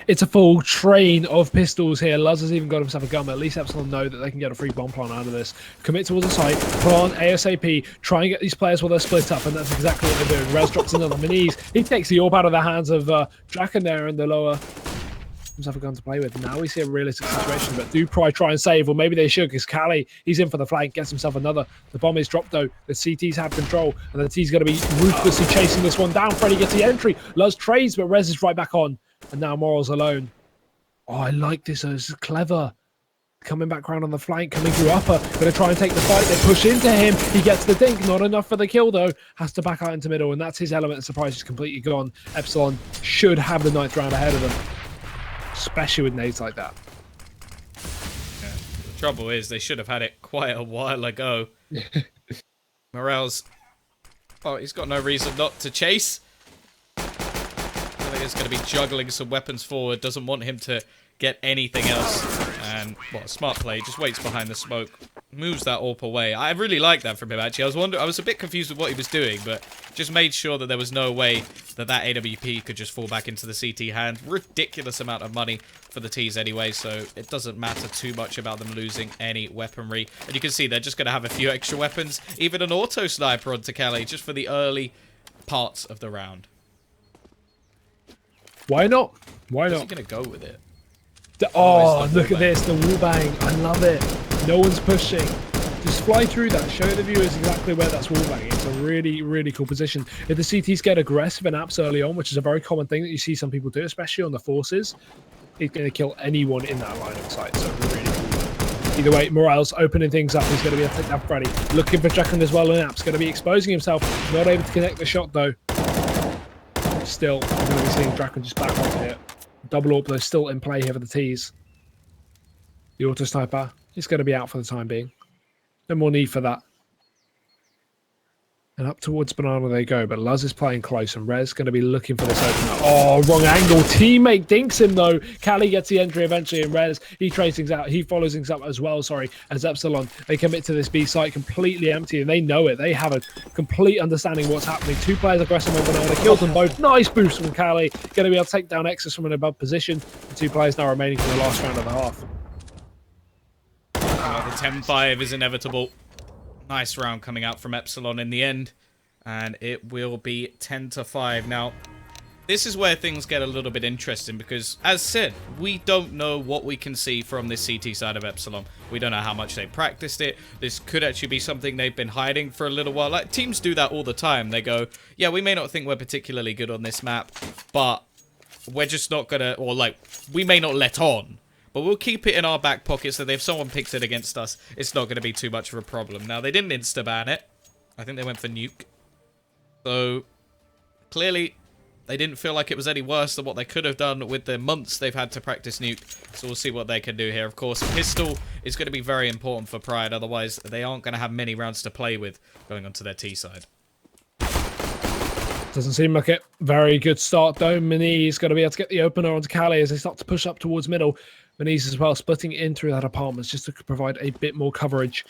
S1: It's a full train of pistols here. Luz has even got himself a gun, but at least Epsilon know that they can get a free bomb plant out of this. Commit towards the site, plant ASAP, try and get these players while they're split up, and that's exactly what they're doing. Rez drops in on the Maniz. He takes the orb out of the hands of Draken there in the lower. Himself a gun to play with. Now we see a realistic situation, but do Pride try and save, or maybe they should, because Calais, he's in for the flank, gets himself another. The bomb is dropped, though. The CTs have control, and the T's going to be ruthlessly chasing this one down. Freddy gets the entry. Luz trades, but Rez is right back on. And now Moral's alone. Oh, I like this. This is clever. Coming back round on the flank, coming through upper. Going to try and take the fight. They push into him. He gets the dink. Not enough for the kill, though. Has to back out into middle, and that's his element. Surprise is completely gone. Epsilon should have the 9th round ahead of them. Especially with nades like that.
S3: Yeah. The trouble is, they should have had it quite a while ago. Morale's... Oh, he's got no reason not to chase. I think it's going to be juggling some weapons forward. Doesn't want him to get anything else. And, well, smart play. Just waits behind the smoke. Moves that AWP away. I really like that from him, actually. I was a bit confused with what he was doing, but just made sure that there was no way that AWP could just fall back into the CT hand. Ridiculous amount of money for the T's anyway, so it doesn't matter too much about them losing any weaponry. And you can see they're just going to have a few extra weapons. Even an auto sniper onto Calais, just for the early parts of the round.
S1: Why not? Why not?
S3: He's going to go with it.
S1: Oh, look at this. The wallbang. I love it. No one's pushing. Just fly through that. Show the viewers exactly where that's wallbanging. It's a really, really cool position. If the CTs get aggressive and apps early on, which is a very common thing that you see some people do, especially on the forces, it's going to kill anyone in that line of sight. So really cool. Either way, Morales opening things up. He's going to be able to take that Freddy. Looking for Draken as well, and App's going to be exposing himself. Not able to connect the shot, though. Still, we're going to be seeing Draken just back onto it. Double AWP, though, still in play here for the T's. The auto sniper is going to be out for the time being. No more need for that. And up towards Banana they go, but Luz is playing close, and Rez going to be looking for this opener. Oh, wrong angle. Teammate dinks him, though. Callie gets the entry eventually, and Rez, he traces things out. He follows things up as well, sorry, as Epsilon. They commit to this B site completely empty, and they know it. They have a complete understanding of what's happening. 2 players aggressive on Banana, kills them both. Nice boost from Callie. Going to be able to take down Exus from an above position. The 2 players now remaining for the last round of the half.
S3: The 10-5 is inevitable. Nice round coming out from Epsilon in the end. And it will be 10-5. Now, this is where things get a little bit interesting because, as said, we don't know what we can see from this CT side of Epsilon. We don't know how much they practiced it. This could actually be something they've been hiding for a little while. Like, teams do that all the time. They go, yeah, we may not think we're particularly good on this map, but we're just not gonna, or like, we may not let on. But we'll keep it in our back pocket so that if someone picks it against us, it's not going to be too much of a problem. Now, they didn't insta-ban it. I think they went for nuke. So, clearly, they didn't feel like it was any worse than what they could have done with the months they've had to practice nuke. So we'll see what they can do here. Of course, pistol is going to be very important for Pride. Otherwise, they aren't going to have many rounds to play with going onto their T side.
S1: Doesn't seem like it. Very good start, though. Mini's going to be able to get the opener onto Calais as they start to push up towards middle. Mini's as well, splitting in through that apartment just to provide a bit more coverage.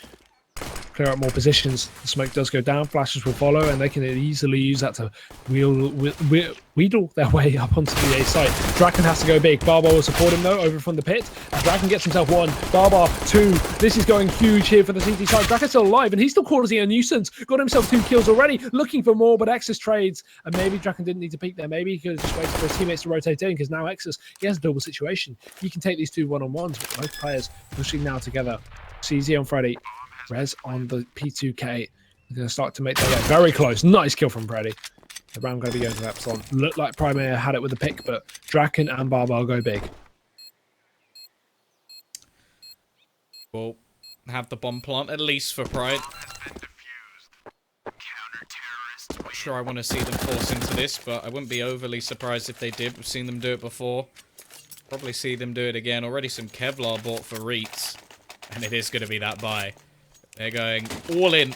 S1: Clear out more positions. The smoke does go down. Flashes will follow, and they can easily use that to wheedle their way up onto the A site. Draken has to go big. Barbar will support him, though, over from the pit. And Draken gets himself 1. Barbar 2. This is going huge here for the CT side. Draken's still alive, and he's still causing a nuisance. Got himself 2 kills already. Looking for more, but Exus trades. And maybe Draken didn't need to peek there. Maybe he could have just waited for his teammates to rotate in, because now Exus, he has a double situation. He can take these 2 one-on-ones, but both players pushing now together. CZ on Freddy. Rez on the P2K. They're going to start to make their way very close. Nice kill from Freddy. The round going to be going to Epsilon. Looked like Primary had it with the pick, but Draken and Barbar go big.
S3: We'll have the bomb plant, at least for Pride. Not sure I want to see them force into this, but I wouldn't be overly surprised if they did. We've seen them do it before. Probably see them do it again. Already some Kevlar bought for Reets. And it is going to be that buy. They're going all in.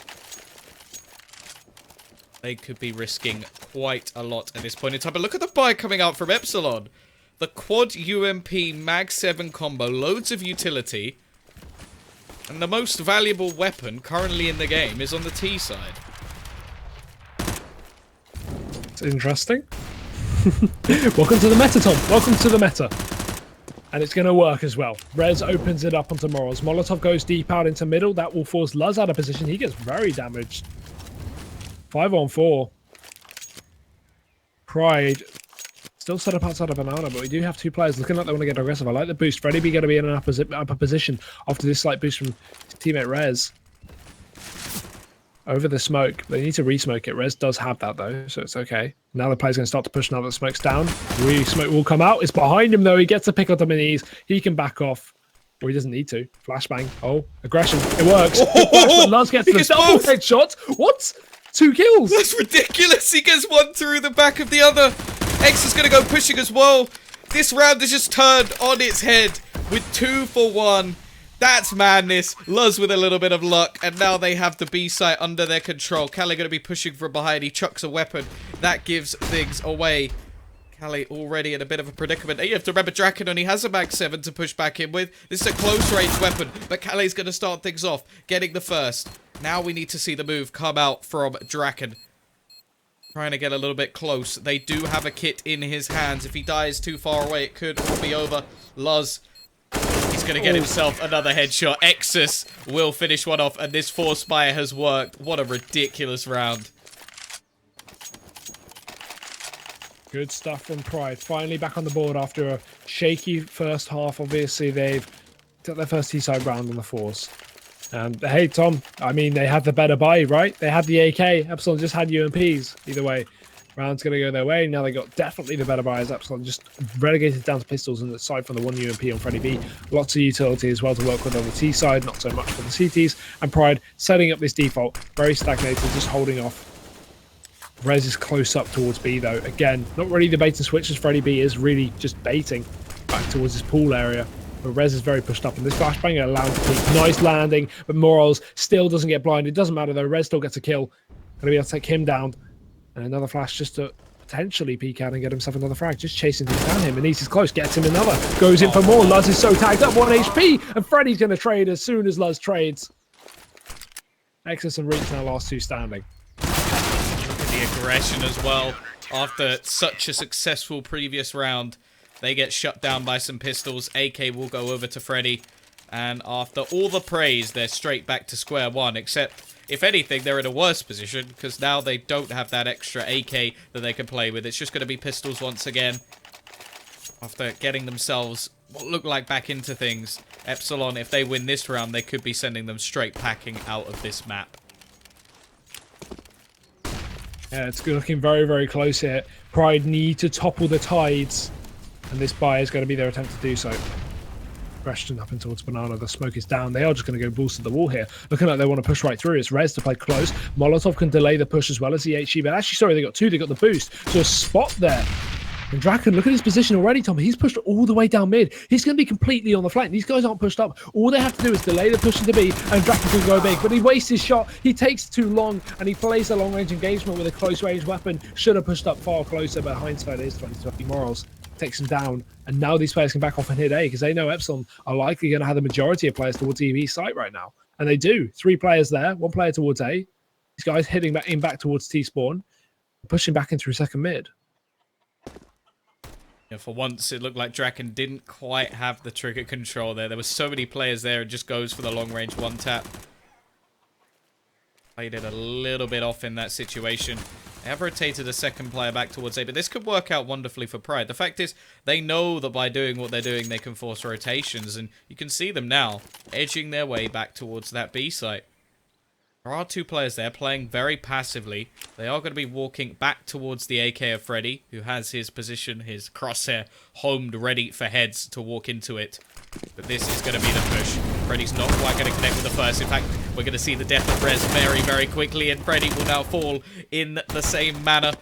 S3: They could be risking quite a lot at this point in time. But look at the buy coming out from Epsilon. The quad UMP Mag 7 combo. Loads of utility. And the most valuable weapon currently in the game is on the T side.
S1: It's interesting. Welcome to the meta, Tom. Welcome to the meta. And it's going to work as well. Rez opens it up onto Morals. Molotov goes deep out into middle. That will force Luz out of position. He gets very damaged. 5-on-4. Pride still set up outside of Banana, but we do have 2 players looking like they want to get aggressive. I like the boost. Freddy B going to be in an upper position after this slight boost from his teammate Rez. Over the smoke. They need to re-smoke it. Rez does have that, though, so it's okay. Now the player's going to start to push now that the smoke's down. Re-smoke will come out. It's behind him, though. He gets to pick up the minis. He can back off. Or he doesn't need to. Flashbang. Oh, aggression. It works. But Luz gets the double headshot. What? 2 kills.
S3: That's ridiculous. He gets 1 through the back of the other. X is going to go pushing as well. This round has just turned on its head with 2 for 1. That's madness. Luz with a little bit of luck, and now they have the B site under their control. Calais going to be pushing from behind. He chucks a weapon. That gives things away. Calais already in a bit of a predicament. You have to remember Draken only has a Mag 7 to push back in with. This is a close range weapon, but Calais going to start things off, getting the first. Now we need to see the move come out from Draken. Trying to get a little bit close. They do have a kit in his hands. If he dies too far away, it could all be over. Luz, he's going to get himself another headshot. Exus will finish one off, and this force fire has worked. What a ridiculous round.
S1: Good stuff from Pride. Finally back on the board after a shaky first half. Obviously, they've took their first T-side round on the force. And hey, Tom, I mean, they had the better buy, right? They had the AK. Epsilon just had UMPs. Either way, round's going to go their way. Now they got definitely the better buy as Epsilon just relegated down to pistols. And aside from the 1 UMP on Freddy B, lots of utility as well to work with on the T side. Not so much for the CTs. And Pride setting up this default. Very stagnated, just holding off. Rez is close up towards B, though. Again, not really the bait and switch as Freddy B is really just baiting back towards his pool area. But Rez is very pushed up, and this flashbang allowed him to keep nice landing, but Morals still doesn't get blinded. It doesn't matter, though. Rez still gets a kill. Gonna be able to take him down. And another flash just to potentially peek out and get himself another frag. Just chasing things down him. Anis is close, gets him another. Goes in for more. Luz is so tagged up, 1 HP, and Freddy's gonna trade as soon as Luz trades. Exus and Reach now last 2 standing.
S3: The aggression as well. After such a successful previous round, they get shut down by some pistols. AK will go over to Freddy. And after all the praise, they're straight back to square one. Except if anything, they're in a worse position because now they don't have that extra AK that they can play with. It's just going to be pistols once again. After getting themselves what look like back into things, Epsilon, if they win this round, they could be sending them straight packing out of this map.
S1: Yeah, it's looking very, very close here. Pride need to topple the tides, and this buy is going to be their attempt to do so. Question up in towards Banana. The smoke is down. They are just going to go balls to the wall here. Looking like they want to push right through. It's Rez to play close. Molotov can delay the push as well as the HG, but actually, sorry, they got two. They got the boost. So a spot there. And Draken, look at his position already, Tom. He's pushed all the way down mid. He's going to be completely on the flank. These guys aren't pushed up. All they have to do is delay the push into B, and Draken can go big. But he wastes his shot. He takes too long, and he plays a long-range engagement with a close-range weapon. Should have pushed up far closer, but hindsight is 2020. Morals takes him down. And now these players can back off and hit A, because they know Epsilon are likely going to have the majority of players towards EV site right now. And they do. 3 players there, 1 player towards A. These guys hitting back towards T-spawn, pushing back in through second mid.
S3: Yeah, for once, it looked like Draken didn't quite have the trigger control there. There were so many players there, it just goes for the long-range one-tap. Played it a little bit off in that situation. They have rotated a second player back towards A, but this could work out wonderfully for Pride. The fact is, they know that by doing what they're doing, they can force rotations, and you can see them now, edging their way back towards that B site. There are 2 players there playing very passively. They are going to be walking back towards the AK of Freddy, who has his position, his crosshair, homed ready for heads to walk into it. But this is going to be the push. Freddy's not quite going to connect with the first. In fact, we're going to see the death of Rez very, very quickly, and Freddy will now fall in the same manner.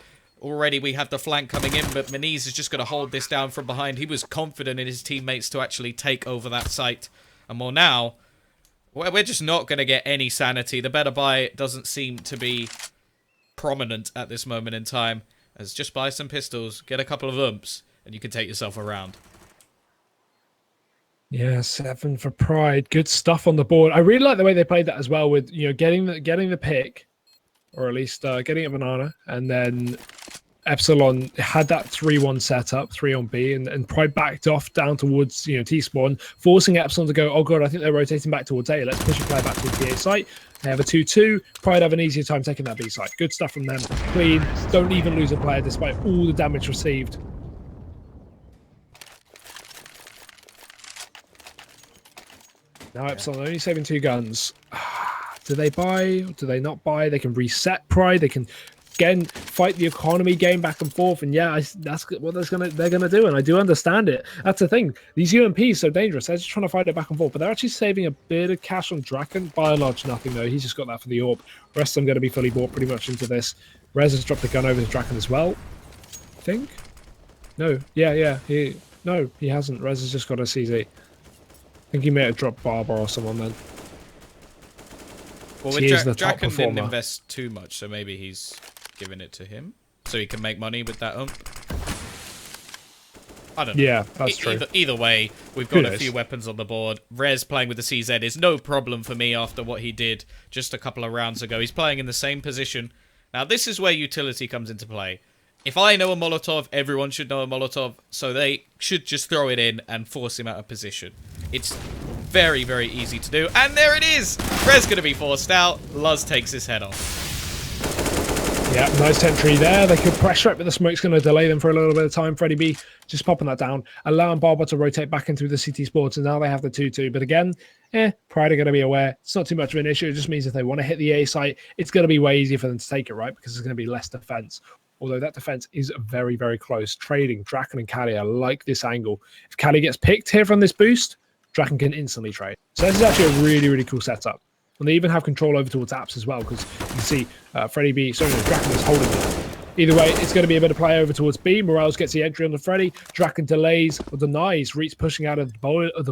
S3: Already we have the flank coming in, but Maniz is just going to hold this down from behind. He was confident in his teammates to actually take over that site. And well, now we're just not going to get any sanity. The better buy doesn't seem to be prominent at this moment in time. As just buy some pistols, get a couple of umps, and you can take yourself around.
S1: Yeah, 7 for Pride. Good stuff on the board. I really like the way they played that as well, with getting the pick, or at least getting a banana, and then Epsilon had that 3-1 setup, 3 on B, and Pride backed off down towards T-spawn, forcing Epsilon to go, oh god, I think they're rotating back towards A. Let's push a player back towards the A site. They have a 2-2. Pride have an easier time taking that B site. Good stuff from them. Clean. Don't even lose a player despite all the damage received. Now Epsilon only saving 2 guns. Do they buy? Do they not buy? They can reset Pride. They can again fight the economy game back and forth, and yeah, that's what they're gonna do, and I do understand it. That's the thing. These UMPs so dangerous. They're just trying to fight it back and forth, but they're actually saving a bit of cash on Draken. By and large, nothing though. He's just got that for the orb. The rest of them going to be fully bought pretty much into this. Rez has dropped the gun over to Draken as well. I think. No. Yeah. He hasn't. Rez has just got a CZ. I think he may have dropped Barber or someone then.
S3: Well, with Draken didn't invest too much, so maybe he's giving it to him so he can make money with that ump. I don't know.
S1: Yeah, that's true.
S3: Either way, we've got a few weapons on the board. Rez playing with the CZ is no problem for me after what he did just a couple of rounds ago. He's playing in the same position. Now, this is where utility comes into play. If I know a Molotov, everyone should know a Molotov, so they should just throw it in and force him out of position. It's very, very easy to do. And there it is! Rez going to be forced out. Luz takes his head off.
S1: Yeah, nice entry there. They could pressure it, but the smoke's going to delay them for a little bit of time. Freddie B just popping that down, allowing Barber to rotate back into the CT Sports, and now they have the 2-2. But again, Pride are going to be aware. It's not too much of an issue. It just means if they want to hit the A site, it's going to be way easier for them to take it, right? Because there's going to be less defense. Although that defense is very, very close. Trading Draken and Cali, I like this angle. If Cali gets picked here from this boost, Draken can instantly trade. So this is actually a really, really cool setup. And they even have control over towards apps as well, because you can see Freddie B, sorry, Draken is holding it. Either way, it's going to be a bit of play over towards B. Morales gets the entry on the Freddy. Draken delays or denies Reach pushing out of the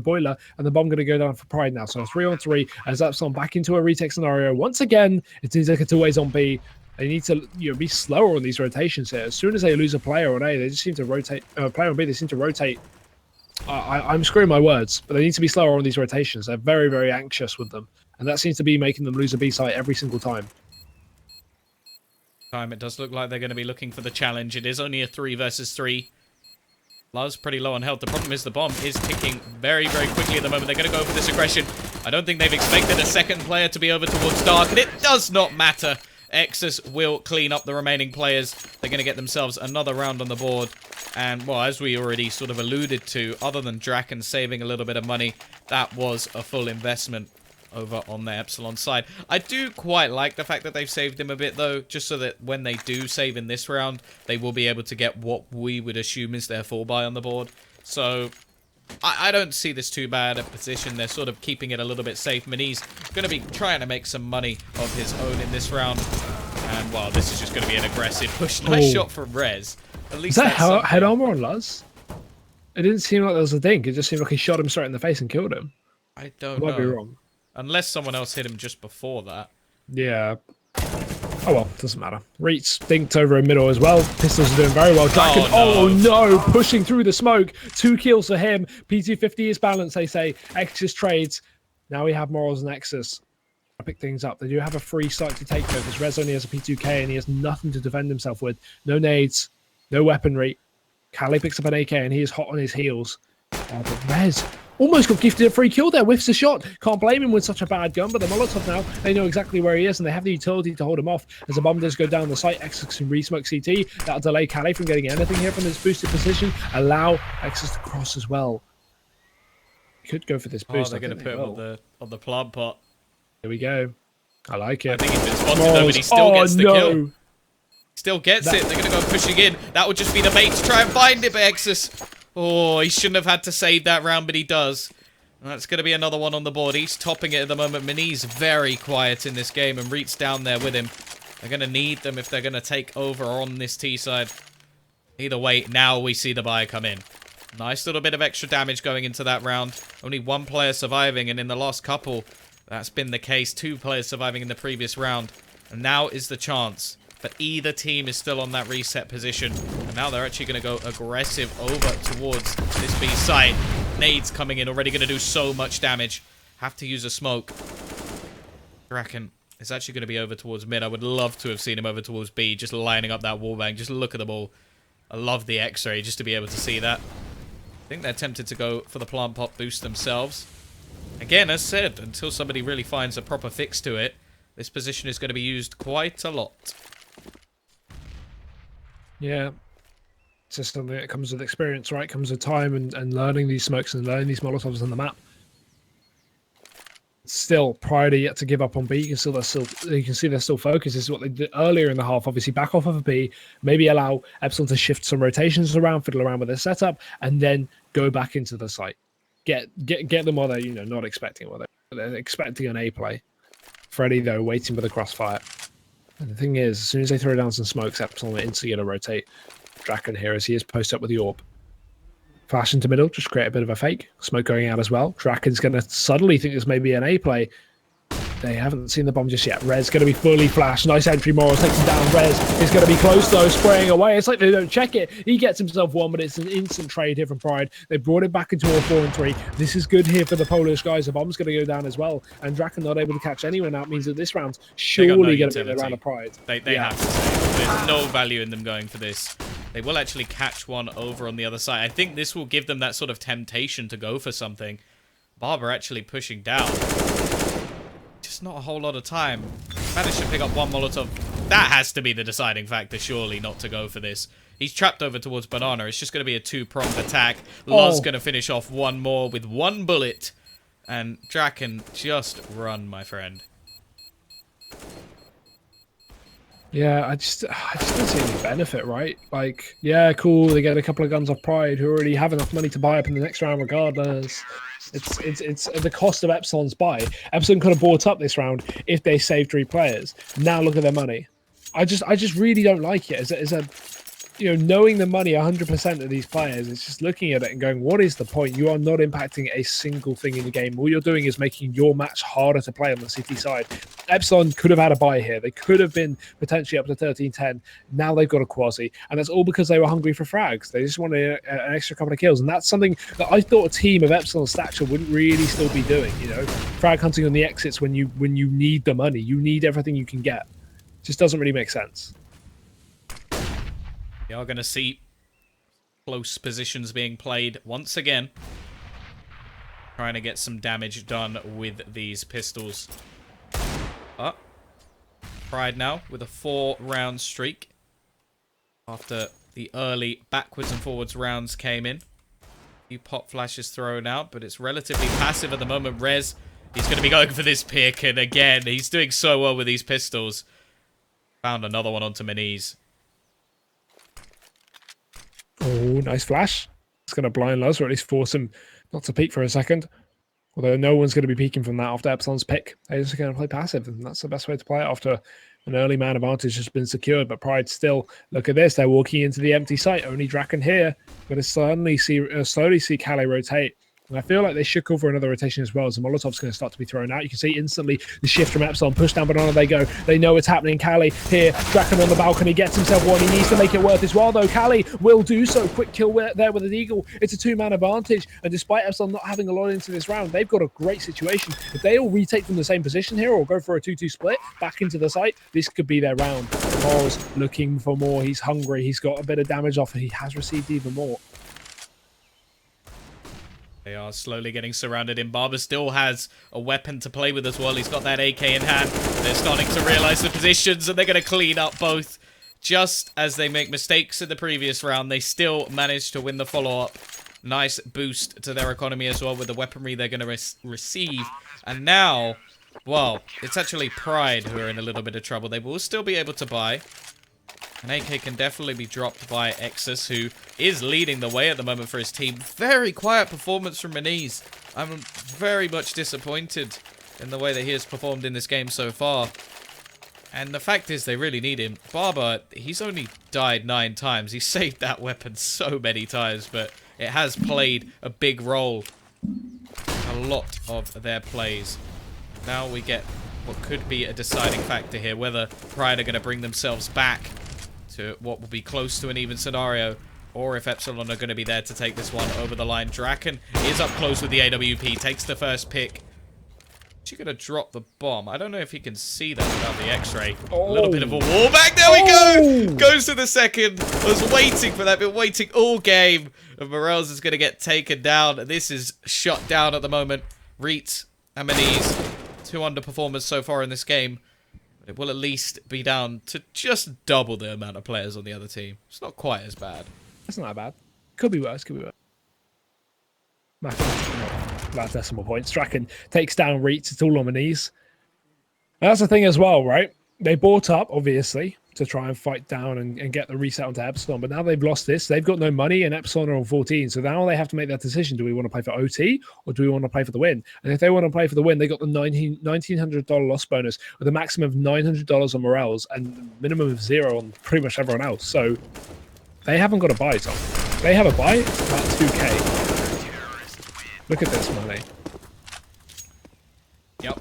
S1: boiler, and the bomb going to go down for Pride now. So 3-on-3 as Epsilon back into a retake scenario. Once again, it seems like it's always on B. They need to be slower on these rotations here. As soon as they lose a player on A, they just seem to rotate. Player on B, they seem to rotate. I'm screwing my words, but they need to be slower on these rotations. They're very, very anxious with them. And that seems to be making them lose a B site every single time.
S3: It does look like they're going to be looking for the challenge. It is only a 3 versus 3. Luz pretty low on health. The problem is the bomb is ticking very, very quickly at the moment. They're going to go for this aggression. I don't think they've expected a second player to be over towards Dark, and it does not matter. Exus will clean up the remaining players. They're going to get themselves another round on the board. And, well, as we already sort of alluded to, other than Draken saving a little bit of money, that was a full investment over on the Epsilon side. I do quite like the fact that they've saved him a bit, though, just so that when they do save in this round, they will be able to get what we would assume is their full buy on the board. So I don't see this too bad a position. They're sort of keeping it a little bit safe. Mani's going to be trying to make some money of his own in this round. And, well, this is just going to be an aggressive push. Nice shot from Rez. At least
S1: is that head armor on Luz? It didn't seem like there was a thing. It just seemed like he shot him straight in the face and killed him.
S3: I don't know.
S1: Might be wrong.
S3: Unless someone else hit him just before that.
S1: Yeah. Oh well, doesn't matter. Reitz dinked over in middle as well. Pistols are doing very well. Draken, oh no, pushing through the smoke. 2 kills for him. P250 is balanced, they say. Exus trades. Now we have Morals and Exus. I pick things up. They do have a free site to take though, because Rez only has a P2K and he has nothing to defend himself with. No nades, no weaponry. Kali picks up an AK and he is hot on his heels. But Rez almost got gifted a free kill there, whiffs a shot. Can't blame him with such a bad gun, but the Molotov now, they know exactly where he is, and they have the utility to hold him off. As the bomb does go down the site, Exus can re-smoke CT. That'll delay Kali from getting anything here from this boosted position. Allow Exus to cross as well. He could go for this boost.
S3: They're going to put him on the plant pot.
S1: Here we go. I like it.
S3: I think he's been spotted though, but he still gets the kill. Still gets it. They're going to go pushing in. That would just be the bait to try and find it, but Exus. Oh, he shouldn't have had to save that round, but he does. And that's going to be another one on the board. He's topping it at the moment. Mani's very quiet in this game, and Reit's down there with him. They're going to need them if they're going to take over on this T side. Either way, now we see the buy come in. Nice little bit of extra damage going into that round. Only 1 player surviving, and in the last couple, that's been the case. 2 players surviving in the previous round. And now is the chance. But either team is still on that reset position. And now they're actually going to go aggressive over towards this B site. Nades coming in, already going to do so much damage. Have to use a smoke. Draken is actually going to be over towards mid. I would love to have seen him over towards B, just lining up that wallbang. Just look at them all. I love the X-ray, just to be able to see that. I think they're tempted to go for the plant pot boost themselves. Again, as said, until somebody really finds a proper fix to it, this position is going to be used quite a lot.
S1: Yeah, it's just something that comes with experience, right? Comes with time and learning these smokes and learning these Molotovs on the map. Still, Pride are yet to give up on B. You can see they're still focused. This is what they did earlier in the half. Obviously, back off of a B, maybe allow Epsilon to shift some rotations around, fiddle around with their setup, and then go back into the site. Get them while they're not expecting what they're expecting an A play. Freddy though waiting with a crossfire. And the thing is, as soon as they throw down some smokes, Epsilon will instantly going to rotate. Draken here as he is post up with the orb. Flash into middle, just create a bit of a fake. Smoke going out as well. Draken's going to suddenly think this may be an A play. They haven't seen the bomb just yet. Rez going to be fully flashed. Nice entry. Morals takes him down. Rez is going to be close though, spraying away. It's like they don't check it. He gets himself 1, but it's an instant trade here from Pride. They brought it back into a 4 and 3. This is good here for the Polish guys. The bomb's going to go down as well. And Draken not able to catch anyone out means that this round's surely going to be the round of Pride.
S3: They have to say. There's no value in them going for this. They will actually catch one over on the other side. I think this will give them that sort of temptation to go for something. Barber actually pushing down. Just not a whole lot of time. Managed to pick up 1 Molotov. That has to be the deciding factor, surely, not to go for this. He's trapped over towards Banana. It's just going to be a 2-pronged attack. Loz going to finish off 1 more with 1 bullet. And Draken, just run, my friend.
S1: Yeah, I just don't see any benefit, right? Like, yeah, cool, they get a couple of guns off Pride who already have enough money to buy up in the next round regardless. It's at the cost of Epsilon's buy. Epsilon could have bought up this round if they saved 3 players. Now look at their money. I just really don't like it. As a knowing the money 100% of these players, it's just looking at it and going, what is the point? You are not impacting a single thing in the game. All you're doing is making your match harder to play on the City side. Epsilon could have had a buy here. They could have been potentially up to 13-10. Now they've got a quasi. And that's all because they were hungry for frags. They just wanted an extra couple of kills. And that's something that I thought a team of Epsilon stature wouldn't really still be doing. Frag hunting on the exits when you need the money. You need everything you can get. Just doesn't really make sense.
S3: We are going to see close positions being played once again. trying to get some damage done with these pistols. Pride now with a 4-round streak after the early backwards and forwards rounds came in. A few pop flashes thrown out, but it's relatively passive at the moment. Rez, he's going to be going for this pick, and again, he's doing so well with these pistols. Found another one onto Meniz.
S1: Oh, nice flash. It's going to blind Luz, or at least force him not to peek for a second. Although no one's going to be peeking from that after Epsilon's pick. They're just going to play passive, and that's the best way to play it after an early man advantage has been secured. But Pride still, look at this, they're walking into the empty site. Only Draken here. Going to slowly see Kale rotate. And I feel like they should call for another rotation as well, as the Molotov's going to start to be thrown out. You can see instantly the shift from Epsilon. Push down Banana, they go. They know what's happening. Kali here. Draken on the balcony gets himself one. He needs to make it worth his while, though. Kali will do so. Quick kill there with an Eagle. It's a 2-man advantage. And despite Epsilon not having a lot into this round, they've got a great situation. If they all retake from the same position here or go for a 2-2 split back into the site, this could be their round. Moral's looking for more. He's hungry. He's got a bit of damage off. He has received even more.
S3: They are slowly getting surrounded in. Barber still has a weapon to play with as well. He's got that AK in hand. They're starting to realize the positions, and they're going to clean up both. Just as they make mistakes in the previous round, they still manage to win the follow-up. Nice boost to their economy as well with the weaponry they're going to receive. And now, well, it's actually Pride who are in a little bit of trouble. They will still be able to buy. An AK can definitely be dropped by Exus, who is leading the way at the moment for his team. Very quiet performance from Meniz. I'm very much disappointed in the way that he has performed in this game so far. And the fact is, they really need him. Barber, he's only died 9 times. He saved that weapon so many times, but it has played a big role. A lot of their plays. Now we get what could be a deciding factor here, whether Pride are going to bring themselves back to what will be close to an even scenario, or if Epsilon are going to be there to take this one over the line. Draken is up close with the AWP, takes the first pick. Is he going to drop the bomb? I don't know if he can see that without the X-ray. A little bit of a wall back. There we go! Goes to the second. Was waiting for that, been waiting all game. And Morels is going to get taken down. This is shut down at the moment. Reet and Meniz, 2 underperformers so far in this game. It will at least be down to just double the amount of players on the other team. It's not quite as bad.
S1: It's not that bad. Could be worse, could be worse. Last decimal points. Draken takes down Reets. It's all on my knees. And that's the thing as well, right? They bought up, obviously, to try and fight down and get the reset onto Epsilon. But now they've lost this. They've got no money, and Epsilon are on 14. So now they have to make that decision. Do we want to play for OT, or do we want to play for the win? And if they want to play for the win, they got the $1,900 loss bonus with a maximum of $900 on Morels and a minimum of 0 on pretty much everyone else. So they haven't got a buy, Tom. They have a buy, about 2K. Look at this money.
S3: Yep.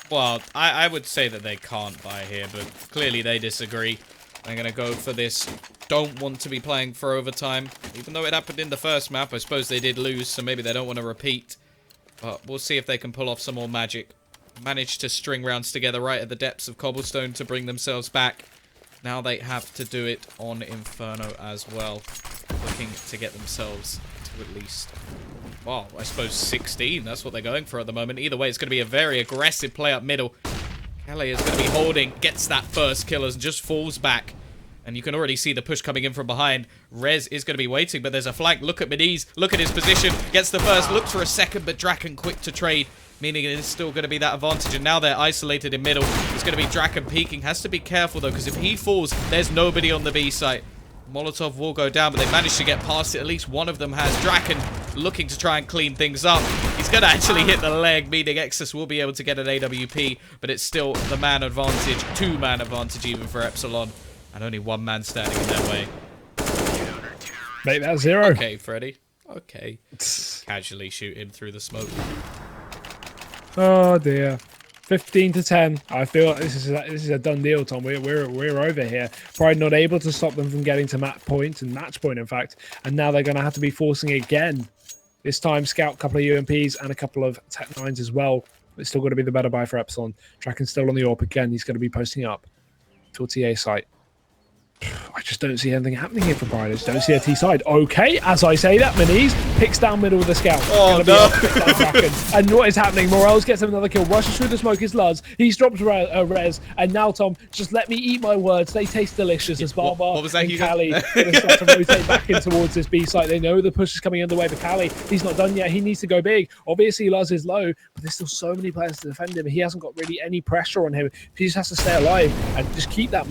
S3: Well, I would say that they can't buy here, but clearly they disagree. They're going to go for this. Don't want to be playing for overtime. Even though it happened in the first map, I suppose they did lose, so maybe they don't want to repeat. But we'll see if they can pull off some more magic. Managed to string rounds together right at the depths of Cobblestone to bring themselves back. Now they have to do it on Inferno as well. Looking to get themselves to at least, well, I suppose 16. That's what they're going for at the moment. Either way, it's going to be a very aggressive play up middle. Kelly is going to be holding, gets that first kill and just falls back. And you can already see the push coming in from behind. Rez is going to be waiting, but there's a flank. Look at Meniz. Look at his position. Gets the first. Looks for a second, but Draken quick to trade. Meaning it is still going to be that advantage. And now they're isolated in middle. It's going to be Draken peeking. Has to be careful, though, because if he falls, there's nobody on the B site. Molotov will go down, but they managed to get past it. At least one of them has. Draken looking to try and clean things up. He's going to actually hit the leg, meaning Exus will be able to get an AWP, but it's still the man advantage. 2-man advantage even for Epsilon. And only 1 man standing in their way.
S1: Make that 0.
S3: Okay, Freddy. Okay. Casually shoot him through the smoke.
S1: Oh dear. 15-10. I feel like this is a done deal, Tom. We're over here. Pride not able to stop them from getting to match point, in fact. And now they're going to have to be forcing it again. This time, Scout, a couple of UMPs and a couple of Tech 9s as well. It's still going to be the better buy for Epsilon. Draken's still on the AWP again. He's going to be posting up to a TA site. I just don't see anything happening here for Pride. I just don't see a T side. Okay, as I say that, Maniz picks down middle with the scout.
S3: Oh,
S1: no. And what is happening? Morales gets another kill, rushes through the smoke, is Luz. He's dropped Rez, and now Tom, just let me eat my words. They taste delicious as Barbar
S3: what was that,
S1: and
S3: Hugo?
S1: Cali start to rotate back in towards this B site. They know the push is coming underway, but Cali, he's not done yet. He needs to go big. Obviously, Luz is low, but there's still so many players to defend him. He hasn't got really any pressure on him. He just has to stay alive and just keep that,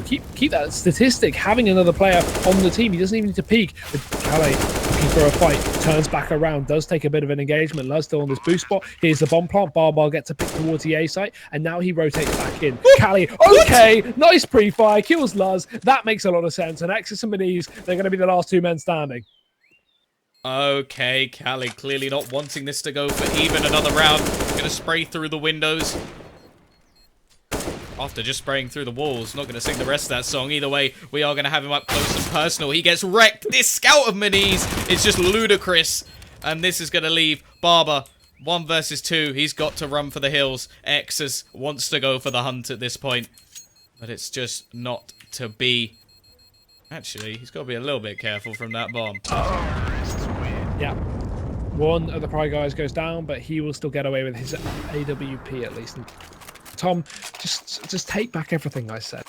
S1: keep that statistic. Having another player on the team, he doesn't even need to peek. But Calais looking for a fight, turns back around, does take a bit of an engagement. Luz still on this boost spot. Here's the bomb plant. Barbar gets a pick towards the A site, and now he rotates back in. Calais, okay, nice pre-fire, kills Luz. That makes a lot of sense. And Exus and Maniz, they're going to be the last two men standing.
S3: Okay, Callie clearly not wanting this to go for even another round. Gonna spray through the windows. After just spraying through the walls, not going to sing the rest of that song. Either way, we are going to have him up close and personal. He gets wrecked. This scout of Maniz is just ludicrous. And this is going to leave Barber 1 versus 2. He's got to run for the hills. Exus wants to go for the hunt at this point. But it's just not to be. Actually, he's got to be a little bit careful from that bomb.
S1: Yeah. One of the Pride guys goes down, but he will still get away with his AWP at least. And Tom, just take back everything I said.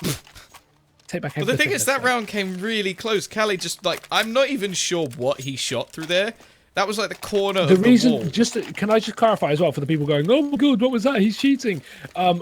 S1: Take back everything.
S3: But the thing is, that round came really close. Callie just, like, I'm not even sure what he shot through there. That was like the corner of the wall.
S1: Can I just clarify as well for the people going, oh my god, what was that? He's cheating.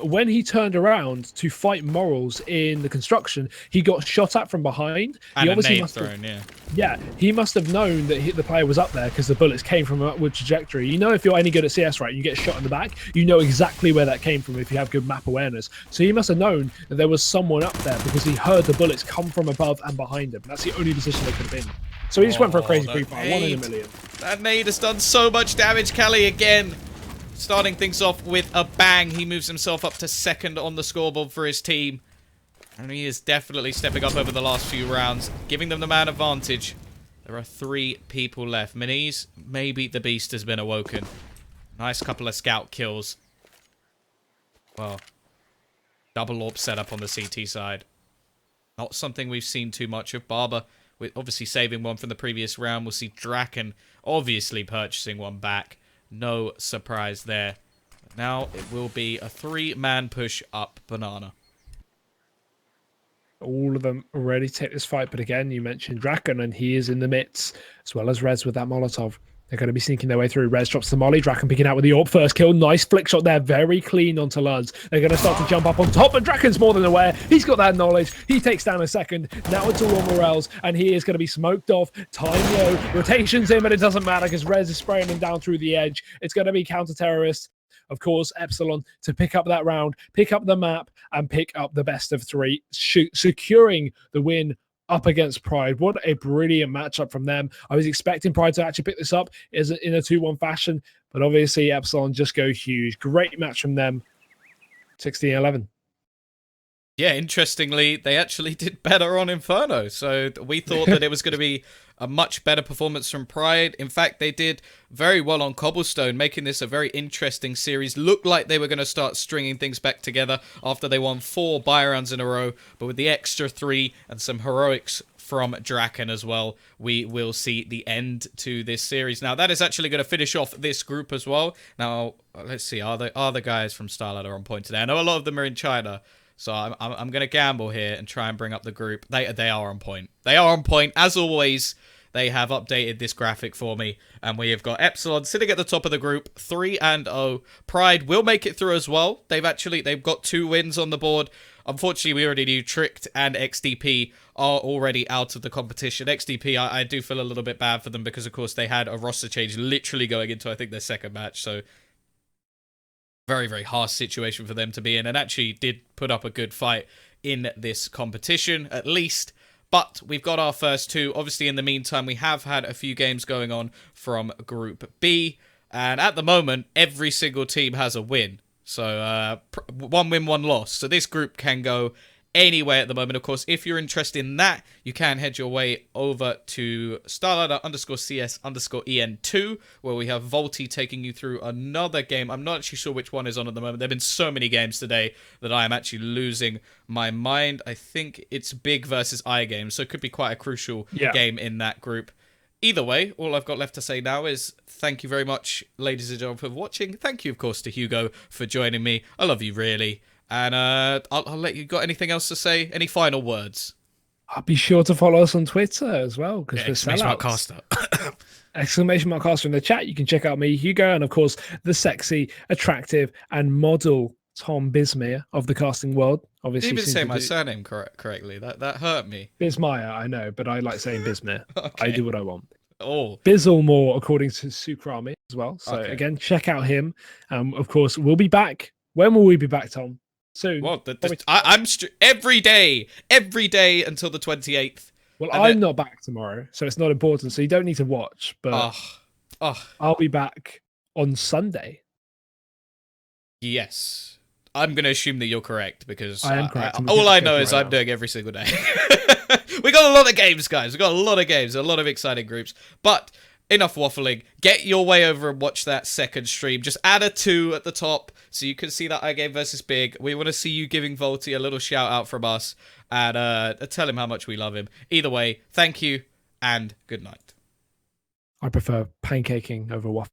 S1: When he turned around to fight Morals in the construction, he got shot at from behind.
S3: And
S1: he
S3: obviously must thrown, yeah.
S1: Yeah, he must have known that the player was up there because the bullets came from an upward trajectory. You know, if you're any good at CS, right, you get shot in the back, you know exactly where that came from if you have good map awareness. So he must have known that there was someone up there because he heard the bullets come from above and behind him. That's the only position they could have been. So he just went for a crazy pre-fire, 1 in a million.
S3: That nade has done so much damage. Callie again starting things off with a bang. He moves himself up to 2nd on the scoreboard for his team. And he is definitely stepping up over the last few rounds, giving them the man advantage. There are 3 people left. Maniz, maybe the beast has been awoken. Nice couple of scout kills. Well, double AWP setup on the CT side. Not something we've seen too much of. Barber, with obviously saving one from the previous round. We'll see Draken obviously purchasing one back. No surprise there. But now it will be a 3-man push up Banana.
S1: All of them ready to take this fight, but again, you mentioned Draken, and he is in the midst, as well as Rez with that Molotov. They're going to be sneaking their way through. Rez drops the molly. Draken picking out with the AWP first kill. Nice flick shot there. Very clean onto Luz. They're going to start to jump up on top, but Draken's more than aware. He's got that knowledge. He takes down a second. Now it's all on Morels, and he is going to be smoked off. Time low. Rotations in, but it doesn't matter because Rez is spraying him down through the edge. It's going to be counter-terrorists. Of course, Epsilon to pick up that round, pick up the map, and pick up the best of 3, securing the win up against Pride. What a brilliant matchup from them. I was expecting Pride to actually pick this up in a 2-1 fashion, but obviously Epsilon just go huge. Great match from them. 16-11.
S3: Yeah, interestingly, they actually did better on Inferno. So we thought that it was going to be a much better performance from Pride. In fact, they did very well on Cobblestone, making this a very interesting series. Looked like they were going to start stringing things back together after they won 4 buy rounds in a row. But with the extra 3 and some heroics from Draken as well, we will see the end to this series. Now, that is actually going to finish off this group as well. Now, let's see. Are the guys from Starladder on point today? I know a lot of them are in China. So I'm going to gamble here and try and bring up the group. They are on point. They are on point. As always, they have updated this graphic for me. And we have got Epsilon sitting at the top of the group, 3-0. Pride will make it through as well. They've got 2 wins on the board. Unfortunately, we already knew Tricked and XDP are already out of the competition. XDP, I do feel a little bit bad for them because, of course, they had a roster change literally going into, I think, their 2nd match. So very, very harsh situation for them to be in, and actually did put up a good fight in this competition, at least. But we've got our first 2. Obviously, in the meantime, we have had a few games going on from Group B, and at the moment, every single team has a win. So, 1 win, 1 loss. So this group can go anyway at the moment. Of course, if you're interested in that, you can head your way over to Starladder_CS_EN2, where we have Volty taking you through another game. I'm not actually sure which one is on at the moment. There have been so many games today that I am actually losing my mind. I think it's Big versus iGames, so it could be quite a crucial game in that group. Either way, all I've got left to say now is thank you very much, ladies and gentlemen, for watching. Thank you, of course, to Hugo for joining me. I love you, really. And I'll let you. Got anything else to say? Any final words?
S1: I'll be sure to follow us on Twitter as well, because we're
S3: !Caster.
S1: !Caster in the chat. You can check out me, Hugo, and of course the sexy, attractive, and model Tom Bismere of the casting world. Obviously,
S3: you didn't say my surname correctly. That hurt me.
S1: Bismire, I know, but I like saying Bismere.
S3: Okay.
S1: I do what I want.
S3: Oh,
S1: Bizzlemore, according to Sukrami as well. So again, check out him. Of course, we'll be back. When will we be back, Tom? Soon.
S3: Well, I'm every day until the 28th.
S1: Well, I'm not back tomorrow, so it's not important. So you don't need to watch. But I'll be back on Sunday.
S3: Yes, I'm going to assume that you're correct because
S1: I am correct.
S3: All I know is I'm doing every single day. We got a lot of games, guys. We got a lot of games, a lot of exciting groups. But enough waffling. Get your way over and watch that second stream. Just add a 2 at the top so you can see that iGame versus Big. We want to see you giving Volty a little shout out from us and tell him how much we love him. Either way, thank you and good night.
S1: I prefer pancaking over waffle.